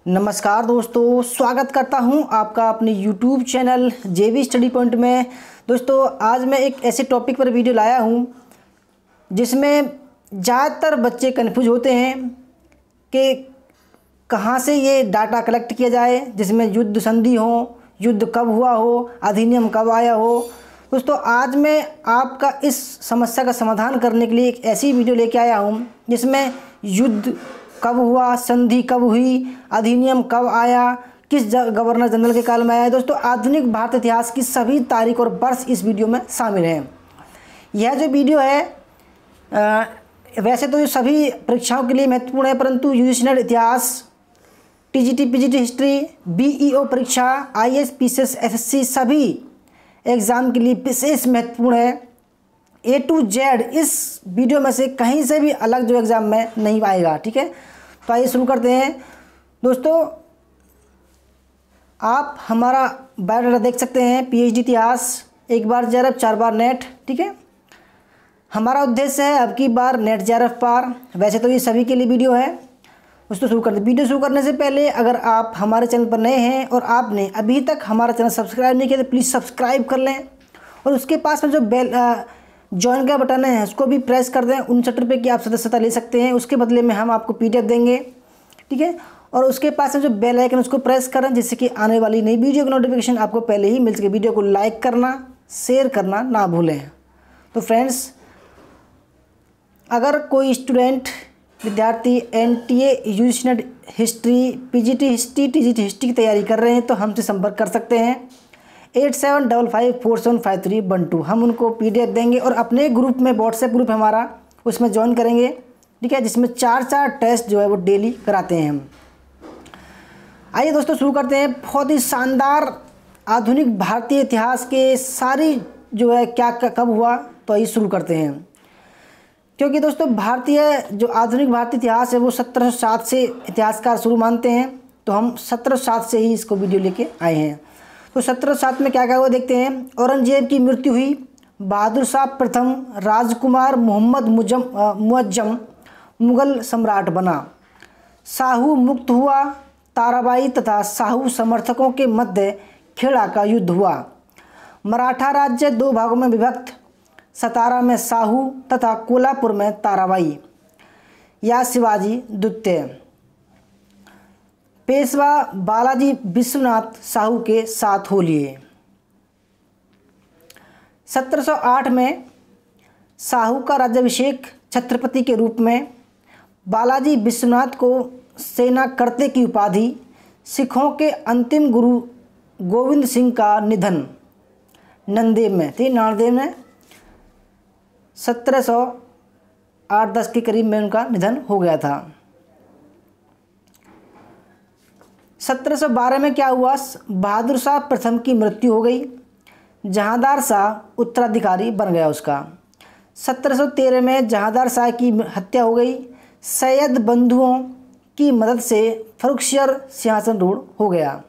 नमस्कार दोस्तों, स्वागत करता हूं आपका अपने YouTube channel JV study point में। दोस्तों, आज मैं एक ऐसे टॉपिक पर वीडियो लाया हूं जिसमें ज़्यादातर बच्चे कन्फ्यूज होते हैं कि कहां से ये डाटा कलेक्ट किया जाए, जिसमें युद्ध संधि हो, युद्ध कब हुआ हो, अधिनियम कब आया हो। दोस्तों, आज मैं आपका इस समस्या का समाधान करने के लिए एक ऐसी वीडियो लेके आया हूं जिसमें युद्ध कब हुआ, संधि कब हुई, अधिनियम कब आया, किस गवर्नर जनरल के काल में आया। दोस्तों, आधुनिक भारत इतिहास की सभी तारीख और वर्ष इस वीडियो में शामिल हैं। यह जो वीडियो है वैसे तो ये सभी परीक्षाओं के लिए महत्वपूर्ण है, परंतु यूजीसी नेट इतिहास, टीजीटी पीजीटी हिस्ट्री, बीईओ परीक्षा, आईएएस पीसीएस एसएससी सभी एग्ज़ाम के लिए विशेष महत्वपूर्ण है। A to Z इस वीडियो में से कहीं से भी अलग जो एग्ज़ाम में नहीं आएगा। ठीक है, तो आइए शुरू करते हैं। दोस्तों, आप हमारा बायोडाटा देख सकते हैं। PhD इतिहास, एक बार JRF 4 बार नेट। ठीक है, हमारा उद्देश्य है अब की बार नेट JRF पार। वैसे तो ये सभी के लिए वीडियो है। दोस्तों, शुरू करते हैं। वीडियो शुरू करने से पहले अगर आप हमारे चैनल पर नए हैं और आपने अभी तक हमारा चैनल सब्सक्राइब नहीं किया तो प्लीज़ सब्सक्राइब कर लें और उसके पास में जो बेल ज्वाइन का बटन है उसको भी प्रेस कर दें। 59 रुपये की आप सदस्यता ले सकते हैं, उसके बदले में हम आपको PDF देंगे। ठीक है, और उसके पास में जो बेल आइकन उसको प्रेस करें जिससे कि आने वाली नई वीडियो की नोटिफिकेशन आपको पहले ही मिल सके। वीडियो को लाइक करना, शेयर करना ना भूलें। तो फ्रेंड्स, अगर कोई स्टूडेंट विद्यार्थी NTA UGC net history, PGT history, TGT history की तैयारी कर रहे हैं तो हमसे संपर्क कर सकते हैं 8755475312। हम उनको PDF देंगे और अपने ग्रुप में, व्हाट्सएप ग्रुप हमारा, उसमें ज्वाइन करेंगे। ठीक है, जिसमें 4 टेस्ट जो है वो डेली कराते हैं हम। आइए दोस्तों, शुरू करते हैं। बहुत ही शानदार आधुनिक भारतीय इतिहास के सारी जो है क्या कब हुआ, तो आइए शुरू करते हैं। क्योंकि दोस्तों, भारतीय जो आधुनिक भारतीय इतिहास है वो 1707 से इतिहासकार शुरू मानते हैं, तो हम 1707 से ही इसको वीडियो लेके आए हैं। तो 1707 में क्या क्या हुआ देखते हैं। औरंगजेब की मृत्यु हुई, बहादुर शाह प्रथम राजकुमार मोहम्मद मुअज्जम मुगल सम्राट बना, शाहू मुक्त हुआ, ताराबाई तथा शाहू समर्थकों के मध्य खेड़ा का युद्ध हुआ, मराठा राज्य 2 भागों में विभक्त, सतारा में शाहू तथा कोल्हापुर में ताराबाई या शिवाजी द्वितीय, पेशवा बालाजी विश्वनाथ शाहू के साथ हो लिए। 1708 में शाहू का राज्याभिषेक छत्रपति के रूप में, बालाजी विश्वनाथ को सेना करते की उपाधि, सिखों के अंतिम गुरु गोविंद सिंह का निधन नांदेड़ में 1708-10 के करीब में उनका निधन हो गया था। 1712 में क्या हुआ, बहादुर शाह प्रथम की मृत्यु हो गई, जहांदार शाह उत्तराधिकारी बन गया उसका। 1713 में जहांदार शाह की हत्या हो गई, सैयद बंधुओं की मदद से फर्रुखसियर सिंहासनरूढ़ हो गया।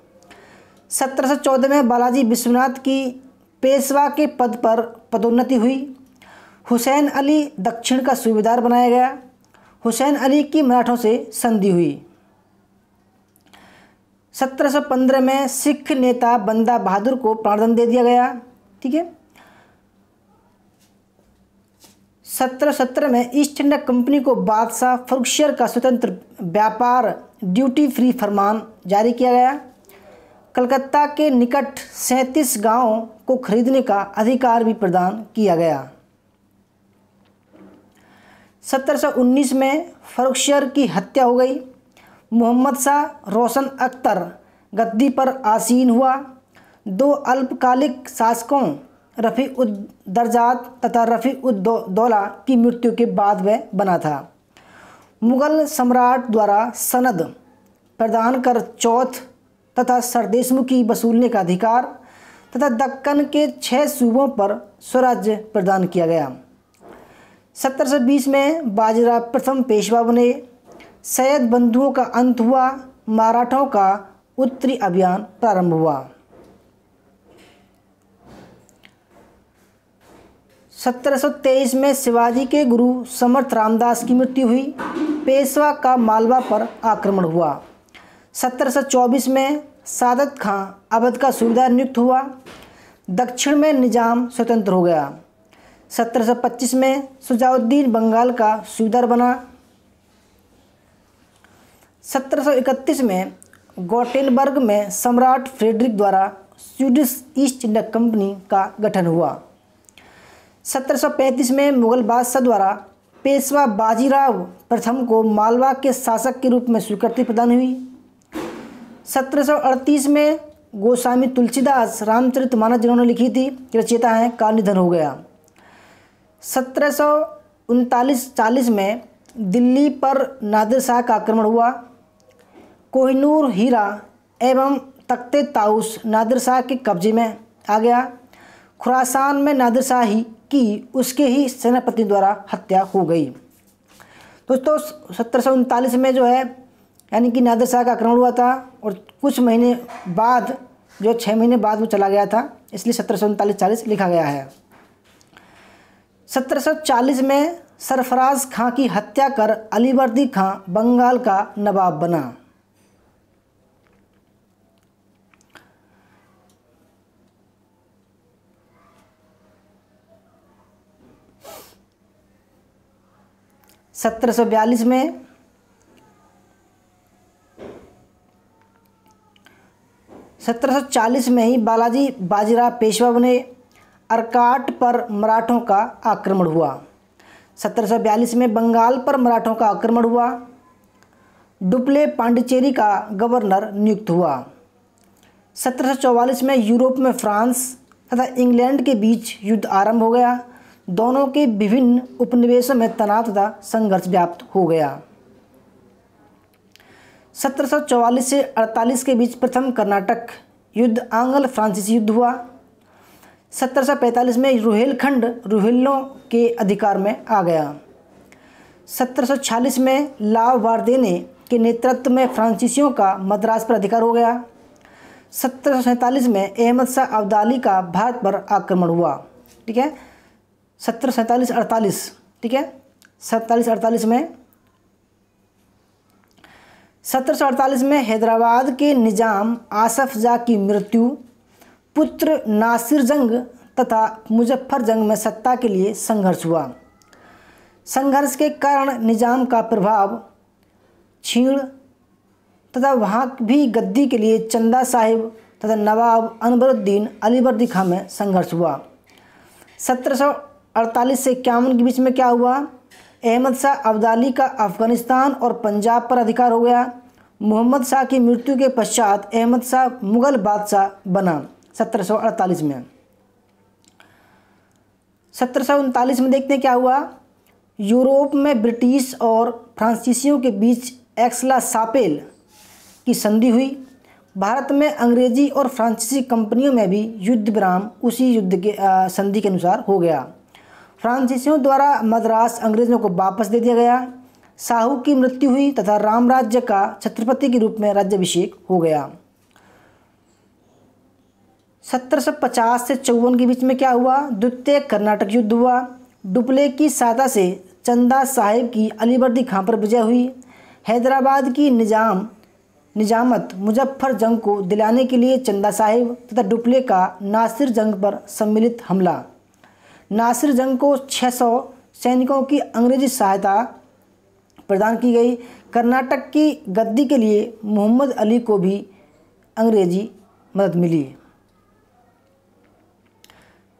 1714 में बालाजी विश्वनाथ की पेशवा के पद पर पदोन्नति हुई, हुसैन अली दक्षिण का सूबेदार बनाया गया, हुसैन अली की मराठों से संधि हुई। 1715 में सिख नेता बंदा बहादुर को प्राणदंड दे दिया गया। ठीक है, 1717 में ईस्ट इंडिया कंपनी को बादशाह फर्रुखसियर का स्वतंत्र व्यापार ड्यूटी फ्री फरमान जारी किया गया। कलकत्ता के निकट 37 गांवों को खरीदने का अधिकार भी प्रदान किया गया। 1719 में फर्रुखसियर की हत्या हो गई, मोहम्मद शाह रोशन अख्तर गद्दी पर आसीन हुआ। 2 अल्पकालिक शासकों रफ़ी-उद-दरजात तथा रफ़ी-उद-दौला की मृत्यु के बाद वह बना था। मुगल सम्राट द्वारा सनद प्रदान कर चौथ तथा सरदेशमुखी वसूलने का अधिकार तथा दक्कन के 6 सूबों पर स्वराज्य प्रदान किया गया। 1720 में बाजीराव प्रथम पेशवा बने, सैयद बंधुओं का अंत हुआ, मराठों का उत्तरी अभियान प्रारंभ हुआ। 1723 में शिवाजी के गुरु समर्थ रामदास की मृत्यु हुई, पेशवा का मालवा पर आक्रमण हुआ। 1724 में सादत खां अवध का सूबेदार नियुक्त हुआ। दक्षिण में निजाम स्वतंत्र हो गया। 1725 में शुजाउद्दीन बंगाल का सूबेदार बना। 1731 में गॉटेनबर्ग में सम्राट फ्रेडरिक द्वारा स्वीडिश ईस्ट इंडिया कंपनी का गठन हुआ। 1735 में मुगल बादशाह द्वारा पेशवा बाजीराव प्रथम को मालवा के शासक के रूप में स्वीकृति प्रदान हुई। 1738 में गोस्वामी तुलसीदास रामचरितमानस जिन्होंने लिखी थी, रचयिता हैं, का निधन हो गया। 1739-40 में दिल्ली पर नादिर शाह का आक्रमण हुआ। कोहिनूर हीरा एवं तख्ते ताउस नादिर शाह के कब्जे में आ गया। खुरासान में नादिर शाह ही की उसके ही सेनापति द्वारा हत्या हो गई। दोस्तों 1739 में जो है यानी कि नादिर शाह का आक्रमण हुआ था और कुछ महीने बाद जो 6 महीने बाद वो चला गया था, इसलिए 1739-40 लिखा गया है। 1740 में सरफराज खां की हत्या कर अलीवर्दी खां बंगाल का नवाब बना। 1742 में ही बालाजी बाजीराव पेशवा बने। अर्काट पर मराठों का आक्रमण हुआ। 1742 में बंगाल पर मराठों का आक्रमण हुआ। डुप्ले पांडिचेरी का गवर्नर नियुक्त हुआ। 1744 में यूरोप में फ्रांस तथा इंग्लैंड के बीच युद्ध आरंभ हो गया। दोनों के विभिन्न उपनिवेशों में तनाव तथा संघर्ष व्याप्त हो गया। 1744 से 48 के बीच प्रथम कर्नाटक युद्ध आंग्ल फ्रांसीसी युद्ध हुआ। 1745 में रुहेलखंड रुहेलों के अधिकार में आ गया। 1746 में लाव बारदेने के नेतृत्व में फ्रांसीसियों का मद्रास पर अधिकार हो गया। 1747 में अहमद शाह अब्दाली का भारत पर आक्रमण हुआ। ठीक है, 1747-48, ठीक है, 47-48 में 1748 में हैदराबाद के निजाम आसफ जाह की मृत्यु, पुत्र नासिर जंग तथा मुजफ्फर जंग में सत्ता के लिए संघर्ष हुआ। संघर्ष के कारण निजाम का प्रभाव क्षीण तथा वहाँ भी गद्दी के लिए चंदा साहिब तथा नवाब अनवरुद्दीन अलीवर्दी खां में संघर्ष हुआ। 1748 से 51 के बीच में क्या हुआ? अहमद शाह अब्दाली का अफ़गानिस्तान और पंजाब पर अधिकार हो गया। मोहम्मद शाह की मृत्यु के पश्चात अहमद शाह मुग़ल बादशाह बना 1748 में। 1739 में देखते हैं क्या हुआ। यूरोप में ब्रिटिश और फ्रांसीसियों के बीच एक्सला सापेल की संधि हुई। भारत में अंग्रेजी और फ्रांसीसी कंपनियों में भी युद्ध विराम उसी युद्ध के संधि के अनुसार हो गया। फ्रांसीसियों द्वारा मद्रास अंग्रेज़ों को वापस दे दिया गया। शाहू की मृत्यु हुई तथा रामराज्य का छत्रपति के रूप में राज्याभिषेक हो गया। 1750 से 54 के बीच में क्या हुआ? द्वितीय कर्नाटक युद्ध हुआ। डुप्ले की सहायता से चंदा साहिब की अलीवर्दी खां पर विजय हुई। हैदराबाद की निजामत मुजफ्फर जंग को दिलाने के लिए चंदा साहिब तथा डुप्ले का नासिर जंग पर सम्मिलित हमला। नासिर जंग को 600 सैनिकों की अंग्रेजी सहायता प्रदान की गई। कर्नाटक की गद्दी के लिए मोहम्मद अली को भी अंग्रेजी मदद मिली।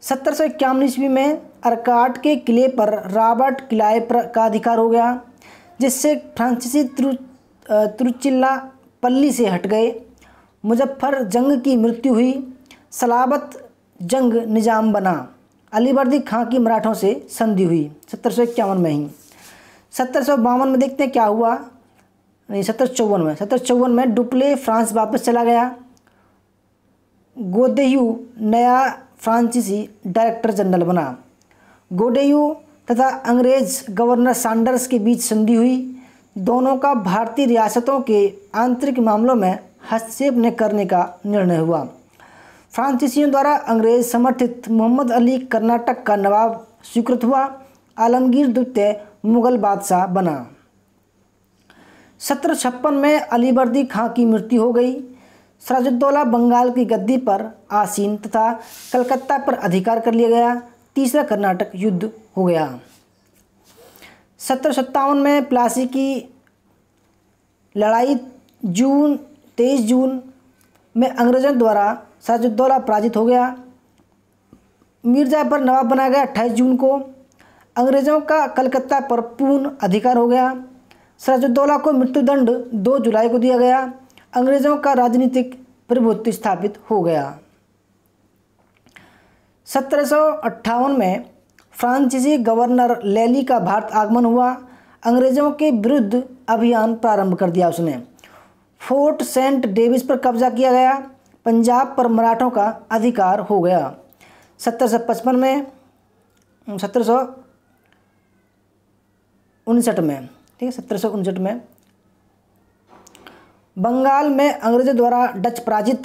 1751 ईस्वी में अर्काट के किले पर रॉबर्ट क्लाइव का अधिकार हो गया, जिससे फ्रांसीसी तिरुचिरापल्ली से हट गए। मुजफ्फर जंग की मृत्यु हुई। सलाबत जंग निजाम बना। अलीवर्दी खां की मराठों से संधि हुई 1751 में ही। 1752 में देखते हैं क्या हुआ। नहीं, 1754 में डुप्ले फ्रांस वापस चला गया। गोदेयू नया फ्रांसीसी डायरेक्टर जनरल बना। गोडेयू तथा अंग्रेज गवर्नर सैंडर्स के बीच संधि हुई। दोनों का भारतीय रियासतों के आंतरिक मामलों में हस्तक्षेप न करने का निर्णय हुआ। फ्रांसीसियों द्वारा अंग्रेज समर्थित मोहम्मद अली कर्नाटक का नवाब स्वीकृत हुआ। आलमगीर द्वितीय मुगल बादशाह बना। 1756 में अलीवर्दी खां की मृत्यु हो गई। सिराजुद्दौला बंगाल की गद्दी पर आसीन तथा कलकत्ता पर अधिकार कर लिया गया। तीसरा कर्नाटक युद्ध हो गया। 1757 में प्लासी की लड़ाई 23 जून में अंग्रेजों द्वारा सिराजुद्दौला पराजित हो गया। मिर्ज़ाफर नवाब बनाया गया 28 जून को। अंग्रेज़ों का कलकत्ता पर पूर्ण अधिकार हो गया। सिराजुद्दौला को मृत्युदंड 2 जुलाई को दिया गया। अंग्रेज़ों का राजनीतिक प्रभुत्व स्थापित हो गया। 1758 में फ्रांसीसी गवर्नर लेली का भारत आगमन हुआ। अंग्रेज़ों के विरुद्ध अभियान प्रारंभ कर दिया उसने। फोर्ट सेंट डेविस पर कब्जा किया गया। पंजाब पर मराठों का अधिकार हो गया। 1759 में 1759 में ठीक है 1759 में बंगाल में अंग्रेज़ों द्वारा डच पराजित।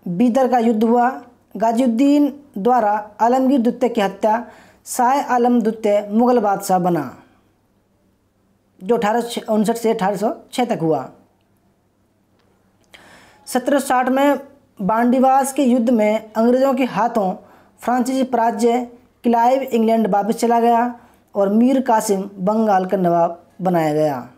बीदर का युद्ध हुआ। गाजिउद्दीन द्वारा आलमगीर द्वितीय की हत्या। शाह आलम द्वितीय मुगल बादशाह बना, जो 1859 से 1806 तक हुआ। 1760 में बांडीवास के युद्ध में अंग्रेज़ों के हाथों फ्रांसीसी पराजय। क्लाइव इंग्लैंड वापस चला गया और मीर कासिम बंगाल का नवाब बनाया गया।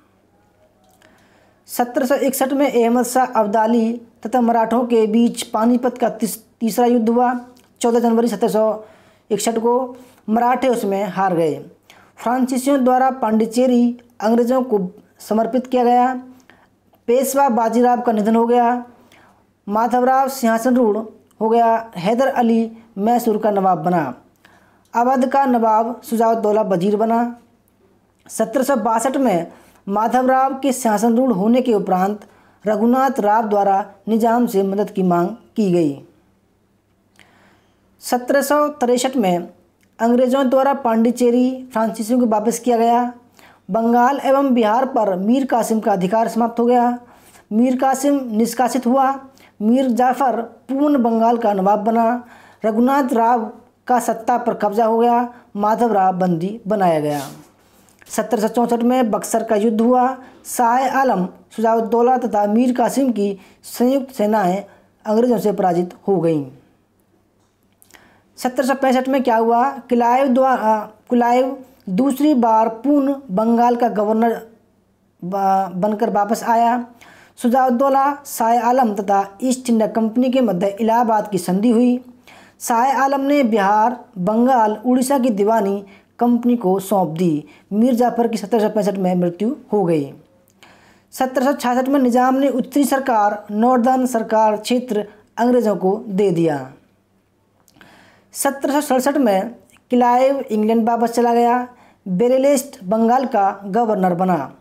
1761 में अहमद शाह अब्दाली तथा मराठों के बीच पानीपत का तीसरा युद्ध हुआ। 14 जनवरी 1761 को मराठे उसमें हार गए। फ्रांसीसियों द्वारा पांडिचेरी अंग्रेज़ों को समर्पित किया गया। पेशवा बाजीराव का निधन हो गया। माधवराव सिंहासनरूढ़ हो गया। हैदर अली मैसूर का नवाब बना। अवध का नवाब शुजाउद्दौला वजीर बना। 1762 में माधवराव के सिंहासनरूढ़ होने के उपरांत रघुनाथ राव द्वारा निजाम से मदद की मांग की गई। 1763 में अंग्रेज़ों द्वारा पांडिचेरी फ्रांसीसियों को वापस किया गया। बंगाल एवं बिहार पर मीर कासिम का अधिकार समाप्त हो गया। मीर कासिम निष्कासित हुआ। मीर जाफ़र पूर्ण बंगाल का नवाब बना। रघुनाथ राव का सत्ता पर कब्जा हो गया। माधवराव बंदी बनाया गया। 1764 में बक्सर का युद्ध हुआ। शाह आलम, शुजाउद्दौला तथा मीर कासिम की संयुक्त सेनाएं अंग्रेज़ों से पराजित हो गईं। 1765 में क्या हुआ? क्लाइव दूसरी बार पूर्ण बंगाल का गवर्नर बनकर वापस आया। शुजाउद्दौला, शाह आलम तथा ईस्ट इंडिया कंपनी के मध्य इलाहाबाद की संधि हुई। शाह आलम ने बिहार, बंगाल, उड़ीसा की दीवानी कंपनी को सौंप दी। मीर जाफ़र की 1765 में मृत्यु हो गई। 1766 में निजाम ने उत्तरी सरकार, नॉर्दर्न सरकार क्षेत्र अंग्रेज़ों को दे दिया। 1767 में क्लाइव इंग्लैंड वापस चला गया। बेरेलिस्ट बंगाल का गवर्नर बना।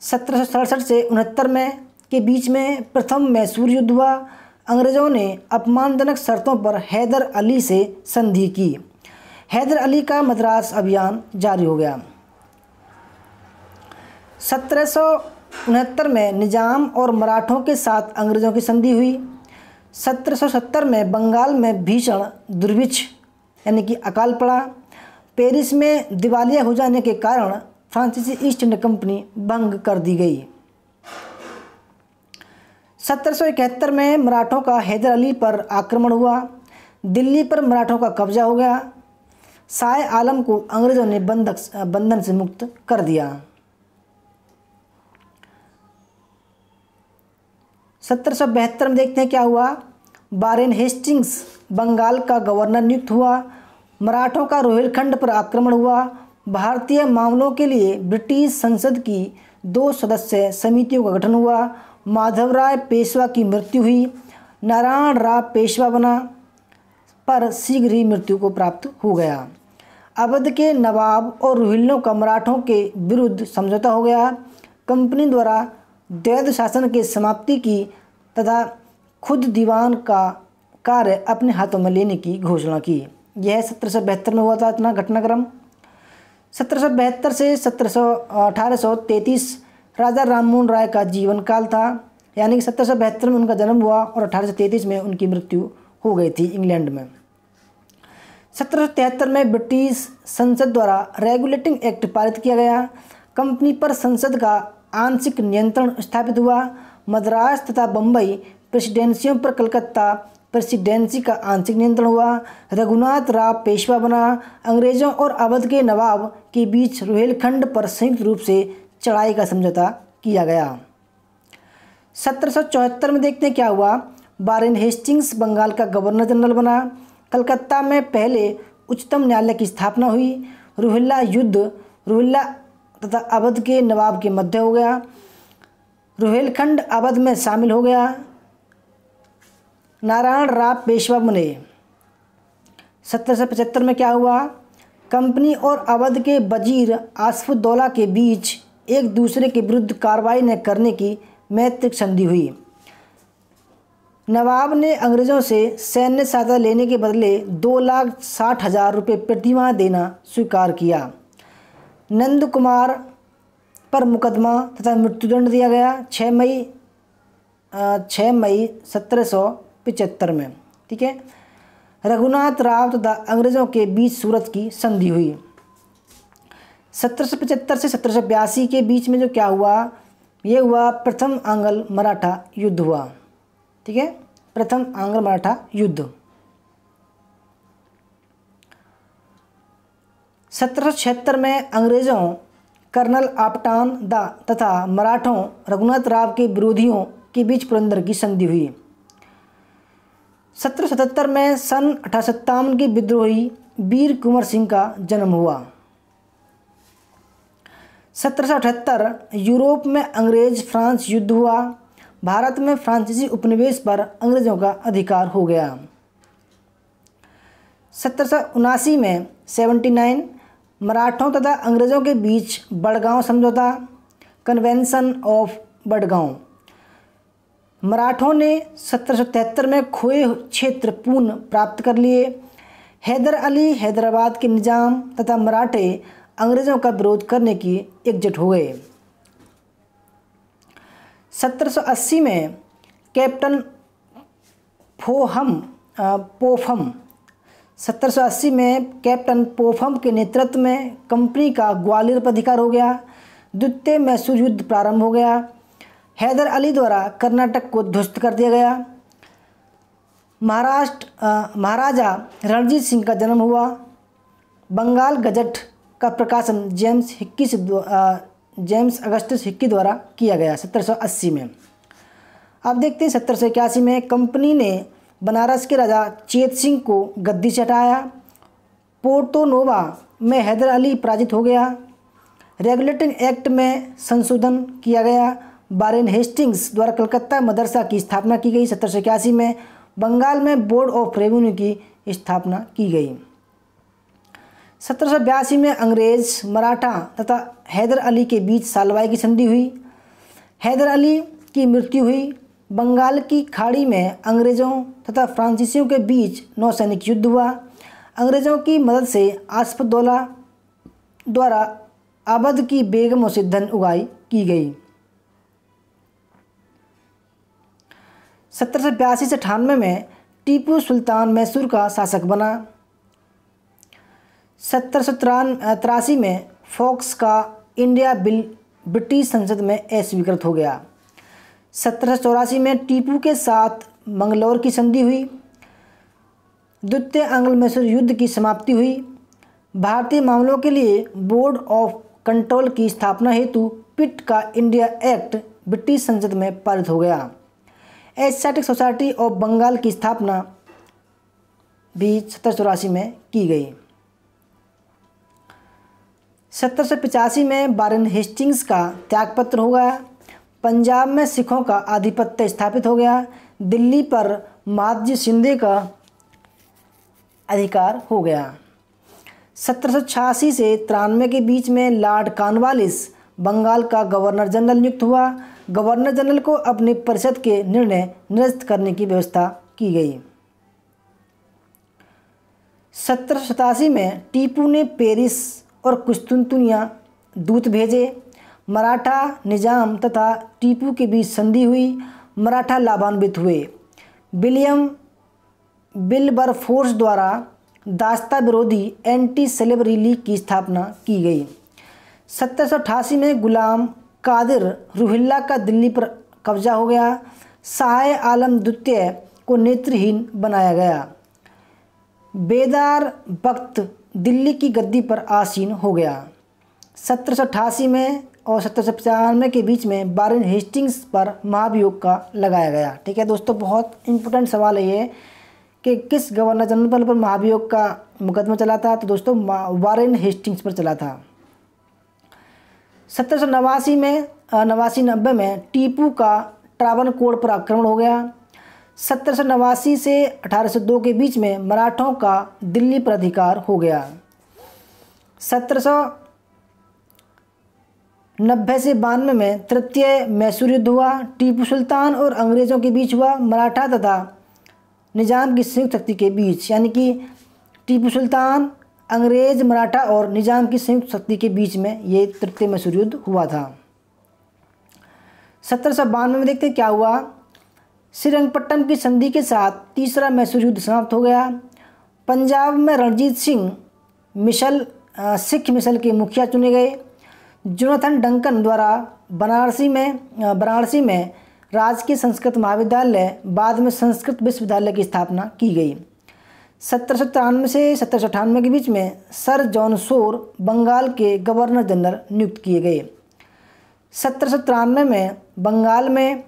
1767 से 69 में के बीच में प्रथम मैसूर युद्ध हुआ। अंग्रेज़ों ने अपमानजनक शर्तों पर हैदर अली से संधि की। हैदर अली का मद्रास अभियान जारी हो गया। 1769 में निजाम और मराठों के साथ अंग्रेज़ों की संधि हुई। 1770 में बंगाल में भीषण दुर्भिक्ष यानी कि अकाल पड़ा। पेरिस में दिवालिया हो जाने के कारण फ्रांसीसी ईस्ट इंडिया कंपनी भंग कर दी गई। 1771 में मराठों का हैदर अली पर आक्रमण हुआ। दिल्ली पर मराठों का कब्जा हो गया। शाह आलम को अंग्रेज़ों ने बंधन से मुक्त कर दिया। 1772 में देखते हैं क्या हुआ। वारेन हेस्टिंग्स बंगाल का गवर्नर नियुक्त हुआ। मराठों का रोहिलखंड पर आक्रमण हुआ। भारतीय मामलों के लिए ब्रिटिश संसद की 2 सदस्य समितियों का गठन हुआ। माधवराय पेशवा की मृत्यु हुई। नारायण राव पेशवा बना, पर शीघ्र ही मृत्यु को प्राप्त हो गया। अवध के नवाब और रोहिल्लों का मराठों के विरुद्ध समझौता हो गया। कंपनी द्वारा द्वैध शासन की समाप्ति की तथा खुद दीवान का कार्य अपने हाथों में लेने की घोषणा की। यह 1772 में हुआ था इतना घटनाक्रम। 1772 से 1833 राजा राममोहन राय का जीवन काल था, यानी कि 1772 में उनका जन्म हुआ और 1833 में उनकी मृत्यु हो गई थी इंग्लैंड में। 1773 में ब्रिटिश संसद द्वारा रेगुलेटिंग एक्ट पारित किया गया। कंपनी पर संसद का आंशिक नियंत्रण स्थापित हुआ। मद्रास तथा बम्बई प्रेसिडेंसियों पर कलकत्ता प्रेसिडेंसी का आंशिक नियंत्रण हुआ। रघुनाथ राव पेशवा बना। अंग्रेजों और अवध के नवाब के बीच रुहेलखंड पर संयुक्त रूप से चढ़ाई का समझौता किया गया। 1774 में देखते हैं क्या हुआ। वारेन हेस्टिंग्स बंगाल का गवर्नर जनरल बना। कलकत्ता में पहले उच्चतम न्यायालय की स्थापना हुई। रुहिल्ला युद्ध रुहिल्ला तथा अवध के नवाब के मध्य हो गया। रुहेलखंड अवध में शामिल हो गया। नारायण राव पेशवा बने। 1775 में क्या हुआ। कंपनी और अवध के वजीर आसफुद्दौला के बीच एक दूसरे के विरुद्ध कार्रवाई न करने की मैत्रिक संधि हुई। नवाब ने अंग्रेज़ों से सैन्य सहायता लेने के बदले 2,60,000 रुपये प्रतिमाह देना स्वीकार किया। नंद कुमार पर मुकदमा तथा मृत्युदंड दिया गया 6 मई 1775 में। ठीक है। रघुनाथ राव तथा अंग्रेज़ों के बीच सूरत की संधि हुई। 1775 से 1782 के बीच में जो क्या हुआ, ये हुआ प्रथम आंग्ल मराठा युद्ध हुआ। ठीक है, प्रथम आंग्ल मराठा युद्ध। 1776 में अंग्रेज़ों कर्नल आपटान दा तथा मराठों रघुनाथ राव के विरोधियों के बीच पुरंदर की संधि हुई। 1777 में सन 1857 के विद्रोही वीर कुंवर सिंह का जन्म हुआ। 1778 यूरोप में अंग्रेज फ्रांस युद्ध हुआ। भारत में फ्रांसीसी उपनिवेश पर अंग्रेज़ों का अधिकार हो गया। 1779 में 79 मराठों तथा अंग्रेज़ों के बीच बड़गांव समझौता कन्वेंशन ऑफ बड़गांव। मराठों ने 1773 में खोए क्षेत्र पुनः प्राप्त कर लिए। हैदर अली हैदराबाद के निज़ाम तथा मराठे अंग्रेज़ों का विरोध करने की एकजुट हो गए। 1780 में कैप्टन पोफम 1780 में कैप्टन पोफम के नेतृत्व में कंपनी का ग्वालियर पर अधिकार हो गया। द्वितीय मैसूर युद्ध प्रारंभ हो गया। हैदर अली द्वारा कर्नाटक को ध्वस्त कर दिया गया। महाराजा रणजीत सिंह का जन्म हुआ। बंगाल गजट का प्रकाशन जेम्स अगस्टस हिक्की द्वारा किया गया 1780 में। अब देखते हैं 1781 में कंपनी ने बनारस के राजा चेत सिंह को गद्दी से हटाया। पोर्तो नोवा में हैदर अली पराजित हो गया। रेगुलेटिंग एक्ट में संशोधन किया गया। वारेन हेस्टिंग्स द्वारा कलकत्ता मदरसा की स्थापना की गई। 1781 में बंगाल में बोर्ड ऑफ रेवेन्यू की स्थापना की गई। 1782 में अंग्रेज मराठा तथा हैदर अली के बीच सालवाई की संधि हुई। हैदर अली की मृत्यु हुई। बंगाल की खाड़ी में अंग्रेज़ों तथा फ्रांसीसियों के बीच नौसैनिक युद्ध हुआ। अंग्रेज़ों की मदद से आसफुद्दौला द्वारा अवध की बेगमों से धन उगाही की गई। 1782 से 98 में टीपू सुल्तान मैसूर का शासक बना। 1783 में फॉक्स का इंडिया बिल ब्रिटिश संसद में अस्वीकृत हो गया। 1784 में टीपू के साथ मंगलौर की संधि हुई। द्वितीय आंग्ल मैसूर युद्ध की समाप्ति हुई। भारतीय मामलों के लिए बोर्ड ऑफ कंट्रोल की स्थापना हेतु पिट का इंडिया एक्ट ब्रिटिश संसद में पारित हो गया। एशियाटिक सोसाइटी ऑफ बंगाल की स्थापना भी 1784 में की गई। 1785 में वारेन हेस्टिंग्स का त्यागपत्र हो गया। पंजाब में सिखों का आधिपत्य स्थापित हो गया। दिल्ली पर महादजी शिंदे का अधिकार हो गया। 1786 से 93 के बीच में लॉर्ड कॉर्नवालिस बंगाल का गवर्नर जनरल नियुक्त हुआ। गवर्नर जनरल को अपनी परिषद के निर्णय निरस्त करने की व्यवस्था की गई। 1787 में टीपू ने पेरिस और कुस्तुनतुनिया दूत भेजे। मराठा निजाम तथा टीपू के बीच संधि हुई। मराठा लाभान्वित हुए। विलियम विल्बरफोर्स द्वारा दास्ता विरोधी एंटी स्लेवरी लीग की स्थापना की गई। 1788 में गुलाम कादिर रुहिल्ला का दिल्ली पर कब्जा हो गया। शाह आलम द्वितीय को नेत्रहीन बनाया गया। बेदार बख्त दिल्ली की गद्दी पर आसीन हो गया। 1788 में और 1795 के बीच में वारेन हेस्टिंग्स पर महाभियोग का लगाया गया। ठीक है दोस्तों, बहुत इंपॉर्टेंट सवाल है ये कि किस गवर्नर जनरल पर महाभियोग का मुकदमा चला था। तो दोस्तों वारेन हेस्टिंग्स पर चला था। 1789 में 90 में टीपू का ट्रावनकोर पर आक्रमण हो गया। 1789 से 1802 के बीच में मराठों का दिल्ली पर अधिकार हो गया। 1790 से 92 में तृतीय मैसूर युद्ध हुआ। टीपू सुल्तान और अंग्रेज़ों के बीच हुआ। मराठा तथा निजाम की संयुक्त शक्ति के बीच, यानी कि टीपू सुल्तान, अंग्रेज़, मराठा और निजाम की संयुक्त शक्ति के बीच में ये तृतीय मैसूर युद्ध हुआ था। 1792 में देखते क्या हुआ। श्रीरंगपट्टनम की संधि के साथ तीसरा मैसूर युद्ध समाप्त हो गया। पंजाब में रणजीत सिंह सिख मिसल के मुखिया चुने गए। जोनाथन डंकन द्वारा बनारसी में राजकीय संस्कृत महाविद्यालय, बाद में संस्कृत विश्वविद्यालय की स्थापना की गई। 1793 से 1798 के बीच में सर जॉन शोर बंगाल के गवर्नर जनरल नियुक्त किए गए। 1793 में बंगाल में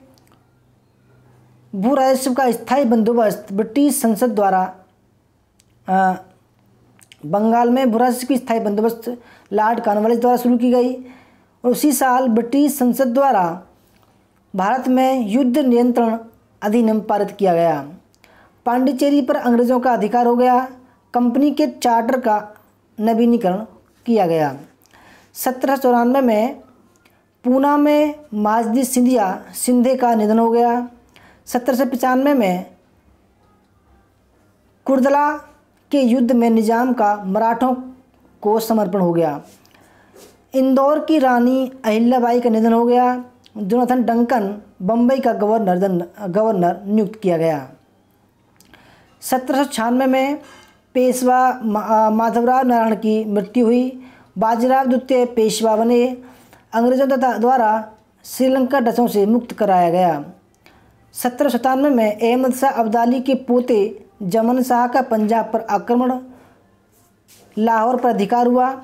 भू राजस्व का स्थायी बंदोबस्त ब्रिटिश संसद द्वारा बंगाल में भू राजस्व की स्थायी बंदोबस्त लॉर्ड कॉर्नवालिस द्वारा शुरू की गई। और उसी साल ब्रिटिश संसद द्वारा भारत में युद्ध नियंत्रण अधिनियम पारित किया गया। पांडिचेरी पर अंग्रेज़ों का अधिकार हो गया। कंपनी के चार्टर का नवीनीकरण किया गया। 1794 में पूना में माजदी सिंधे का निधन हो गया। 1795 में कुर्दला के युद्ध में निजाम का मराठों को समर्पण हो गया। इंदौर की रानी अहिल्याबाई का निधन हो गया। जोनाथन डंकन बम्बई का गवर्नर नियुक्त किया गया। 1796 में पेशवा माधवराव नारायण की मृत्यु हुई। बाजीराव द्वितीय पेशवा बने। अंग्रेज़ों द्वारा श्रीलंका डचों से मुक्त कराया गया। 1797 में अहमद शाह अब्दाली के पोते जमन शाह का पंजाब पर आक्रमण, लाहौर पर अधिकार हुआ।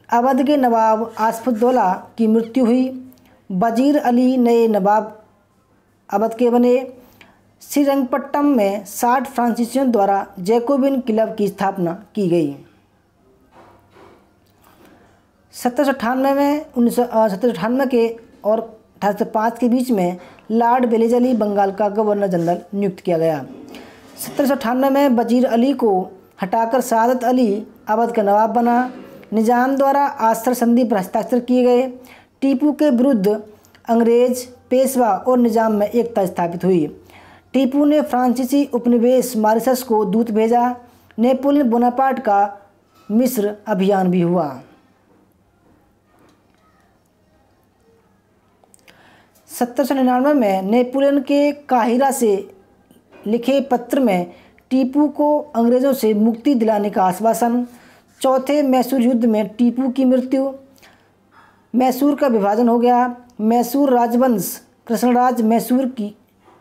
अवध के नवाब आसफुद्दौला की मृत्यु हुई। वजीर अली नए नवाब अवध के बने। श्रीरंगपट्टनम में 60 फ्रांसीसियों द्वारा जैकोबिन क्लब की स्थापना की गई। 1798 के और 1805 के बीच में लॉर्ड वेलेज़ली बंगाल का गवर्नर जनरल नियुक्त किया गया। 1798 में वजीर अली को हटाकर सादत अली अवध का नवाब बना। निजाम द्वारा आस्तर संधि पर हस्ताक्षर किए गए। टीपू के विरुद्ध अंग्रेज, पेशवा और निजाम में एकता स्थापित हुई। टीपू ने फ्रांसीसी उपनिवेश मॉरिशस को दूत भेजा। नेपोलियन बोनापार्ट का मिस्र अभियान भी हुआ। 1799 में नेपोलियन के काहिरा से लिखे पत्र में टीपू को अंग्रेज़ों से मुक्ति दिलाने का आश्वासन। चौथे मैसूर युद्ध में टीपू की मृत्यु। मैसूर का विभाजन हो गया। मैसूर राजवंश कृष्णराज मैसूर की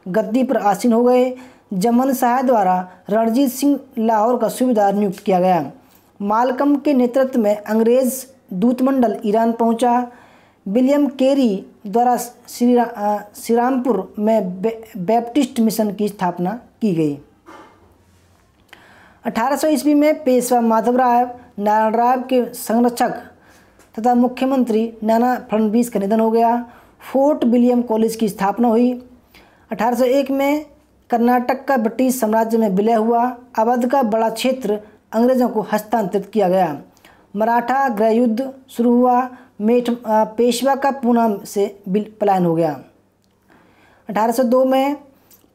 गद्दी पर आसीन हो गए। जमन शाह द्वारा रणजीत सिंह लाहौर का सूबेदार नियुक्त किया गया। मालकम के नेतृत्व में अंग्रेज़ दूतमंडल ईरान पहुंचा। विलियम केरी द्वारा श्रीरामपुर में बैप्टिस्ट मिशन की स्थापना की गई। 1800 ईस्वी में पेशवा माधवराव नारायण राव के संरक्षक तथा मुख्यमंत्री नाना फडणवीस का निधन हो गया। फोर्ट विलियम कॉलेज की स्थापना हुई। 1801 में कर्नाटक का ब्रिटिश साम्राज्य में विलय हुआ। अवध का बड़ा क्षेत्र अंग्रेज़ों को हस्तांतरित किया गया। मराठा गृह युद्ध शुरू हुआ। पेशवा का पूना से पलायन हो गया। 1802 में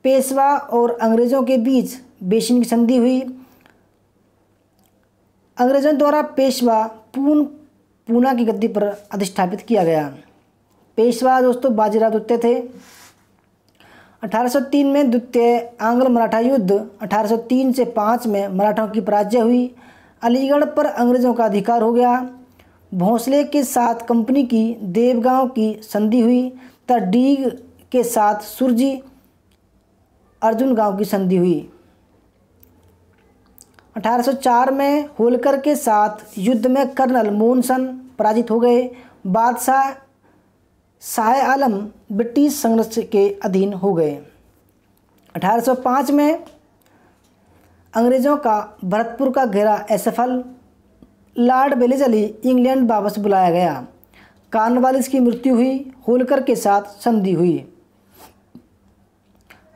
पेशवा और अंग्रेज़ों के बीच बेसिन की संधि हुई। अंग्रेज़ों द्वारा पेशवा पूना की गद्दी पर अधिष्ठापित किया गया। पेशवा दोस्तों बाजीराव द्वितीय थे। 1803 में द्वितीय आंग्ल मराठा युद्ध। 1803 से 5 में मराठों की पराजय हुई। अलीगढ़ पर अंग्रेज़ों का अधिकार हो गया। भोंसले के साथ कंपनी की देवगांव की संधि हुई तथा डीग के साथ सुरजी अर्जुन गांव की संधि हुई। 1804 में होलकर के साथ युद्ध में कर्नल मोनसन पराजित हो गए। बादशाह शाह आलम ब्रिटिश संघर्ष के अधीन हो गए। 1805 में अंग्रेज़ों का भरतपुर का घेरा असफल। लॉर्ड वेलेस्ली इंग्लैंड वापस बुलाया गया। कॉर्नवालिस की मृत्यु हुई। होलकर के साथ संधि हुई।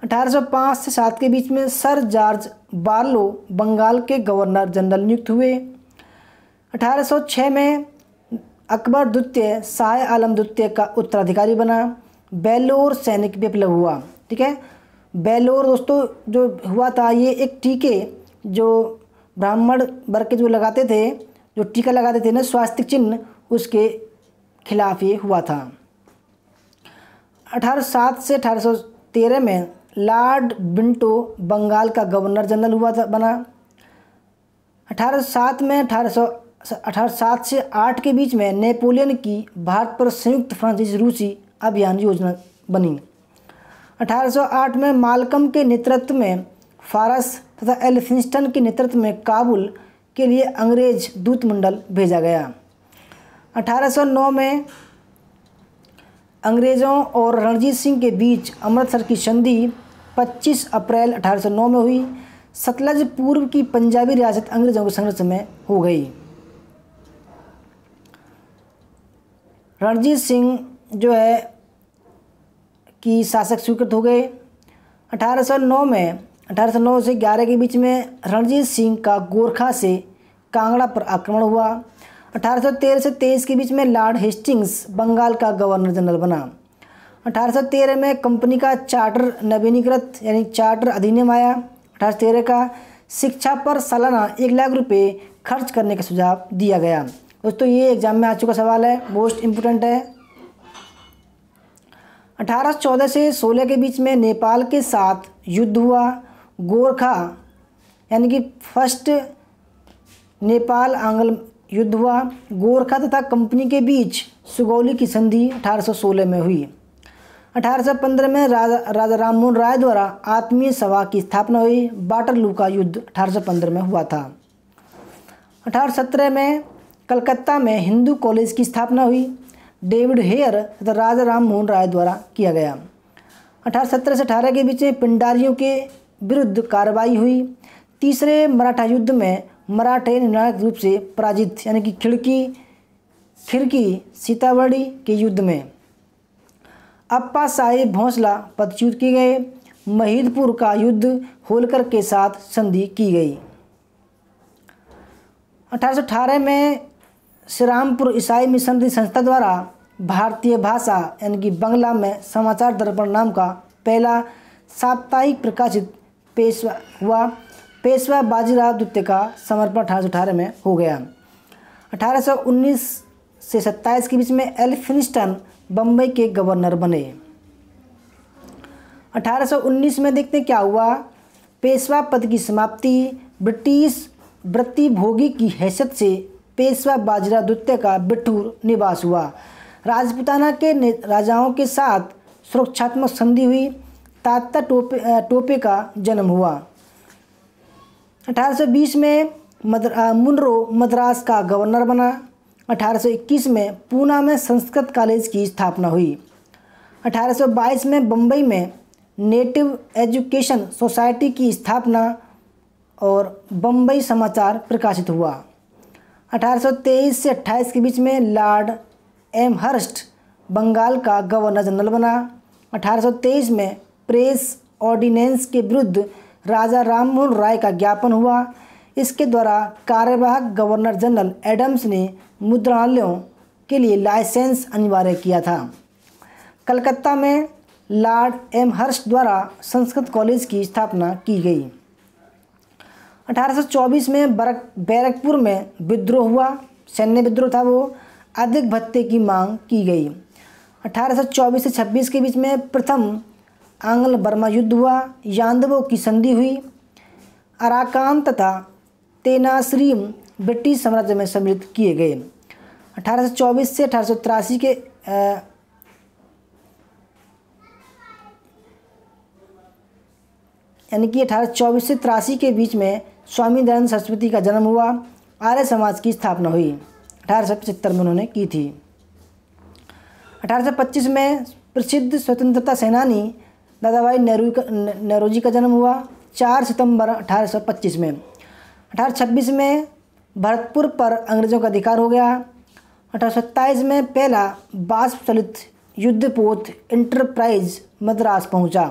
1805 से 7 के बीच में सर जॉर्ज बार्लो बंगाल के गवर्नर जनरल नियुक्त हुए। 1806 में अकबर द्वितीय शाह आलम द्वितीय का उत्तराधिकारी बना। बेल्लोर सैनिक विप्लव हुआ। ठीक है, बेल्लोर दोस्तों जो हुआ था, ये एक टीके जो ब्राह्मण वर्ग के जो लगाते थे, जो टीका लगाते थे ना, स्वास्तिक चिन्ह, उसके खिलाफ ये हुआ था। 1807 से 1813 में लॉर्ड बिंटो बंगाल का गवर्नर जनरल हुआ था बना। 1807 में 1807 से 8 के बीच में नेपोलियन की भारत पर संयुक्त फ्रांसीसी रूसी अभियान योजना बनी। 1808 में मालकम के नेतृत्व में फारस तथा एल्फिंस्टन के नेतृत्व में काबुल के लिए अंग्रेज दूतमंडल भेजा गया। 1809 में अंग्रेज़ों और रणजीत सिंह के बीच अमृतसर की संधि 25 अप्रैल 1809 में हुई। सतलज पूर्व की पंजाबी रियासत अंग्रेज़ों के संघर्ष में हो गई। रणजीत सिंह जो है कि शासक स्वीकृत हो गए। 1809 से 11 के बीच में रणजीत सिंह का गोरखा से कांगड़ा पर आक्रमण हुआ। 1813 से 23 के बीच में लॉर्ड हेस्टिंग्स बंगाल का गवर्नर जनरल बना। 1813 में कंपनी का चार्टर नवीनीकृत यानी चार्टर अधिनियम आया। 1813 का शिक्षा पर सालाना 1 लाख रुपए खर्च करने का सुझाव दिया गया। दोस्तों ये एग्जाम में आ चुका सवाल है, मोस्ट इम्पोर्टेंट है। 1814 से 16 के बीच में नेपाल के साथ युद्ध हुआ। गोरखा यानी कि फर्स्ट नेपाल आंग्ल युद्ध हुआ। गोरखा तथा कंपनी के बीच सुगौली की संधि 1816 में हुई। 1815 में राजा राममोहन राय द्वारा आत्मीय सभा की स्थापना हुई। वाटरलू का युद्ध 1815 में हुआ था। 1817 में कलकत्ता में हिंदू कॉलेज की स्थापना हुई। डेविड हेयर तथा राजा राममोहन राय द्वारा किया गया। 1817 से 18 के बीच में पिंडारियों के विरुद्ध कार्रवाई हुई। तीसरे मराठा युद्ध में मराठे निर्णायक रूप से पराजित यानी कि खिड़की सीतामढ़ी के युद्ध में अप्पा साहिब भोंसला पदच्युत किए गए। महिदपुर का युद्ध होलकर के साथ संधि की गई। 1818 में श्रीरामपुर ईसाई मिशनरी संस्था द्वारा भारतीय भाषा यानी कि बंगला में समाचार दर्पण नाम का पहला साप्ताहिक प्रकाशित पेशवा हुआ। पेशवा बाजीराव द्वितीय का समर्पण 1818 में हो गया। 1819 से 27 के बीच में एल्फिंस्टन बम्बई के गवर्नर बने। 1819 में देखते क्या हुआ। पेशवा पद की समाप्ति। ब्रिटिश वृत्तिभोगी की हैसियत से पेशवा बाजीराव द्वितीय का बिठूर निवास हुआ। राजपूताना के राजाओं के साथ सुरक्षात्मक संधि हुई। तात्या टोपे का जन्म हुआ। 1820 में मुनरो मद्रास का गवर्नर बना। 1821 में पूना में संस्कृत कॉलेज की स्थापना हुई। 1822 में बम्बई में नेटिव एजुकेशन सोसाइटी की स्थापना और बम्बई समाचार प्रकाशित हुआ। 1823 से 28 के बीच में लॉर्ड एमहर्स्ट बंगाल का गवर्नर जनरल बना। 1823 में प्रेस ऑर्डिनेंस के विरुद्ध राजा राममोहन राय का ज्ञापन हुआ। इसके द्वारा कार्यवाहक गवर्नर जनरल एडम्स ने मुद्रणालयों के लिए लाइसेंस अनिवार्य किया था। कलकत्ता में लॉर्ड एमहर्स्ट द्वारा संस्कृत कॉलेज की स्थापना की गई। 1824 में बैरकपुर में विद्रोह हुआ। सैन्य विद्रोह था वो। अधिक भत्ते की मांग की गई। 1824 से 26 के बीच में प्रथम आंग्ल बर्मा युद्ध हुआ। यादवों की संधि हुई। अराकान तथा तेनासरीम ब्रिटिश साम्राज्य में सम्मिलित किए गए। 1824 से 1883 के यानी कि 1824 से 83 के बीच में स्वामी दयानंद सरस्वती का जन्म हुआ। आर्य समाज की स्थापना हुई 1875 में उन्होंने की थी। 1825 में प्रसिद्ध स्वतंत्रता सेनानी दादाभाई नौरोजी का जन्म हुआ 4 सितंबर 1825 में। 1826 में भरतपुर पर अंग्रेज़ों का अधिकार हो गया। 1827 में पहला वाष्प चलित युद्धपोत इंटरप्राइज मद्रास पहुंचा।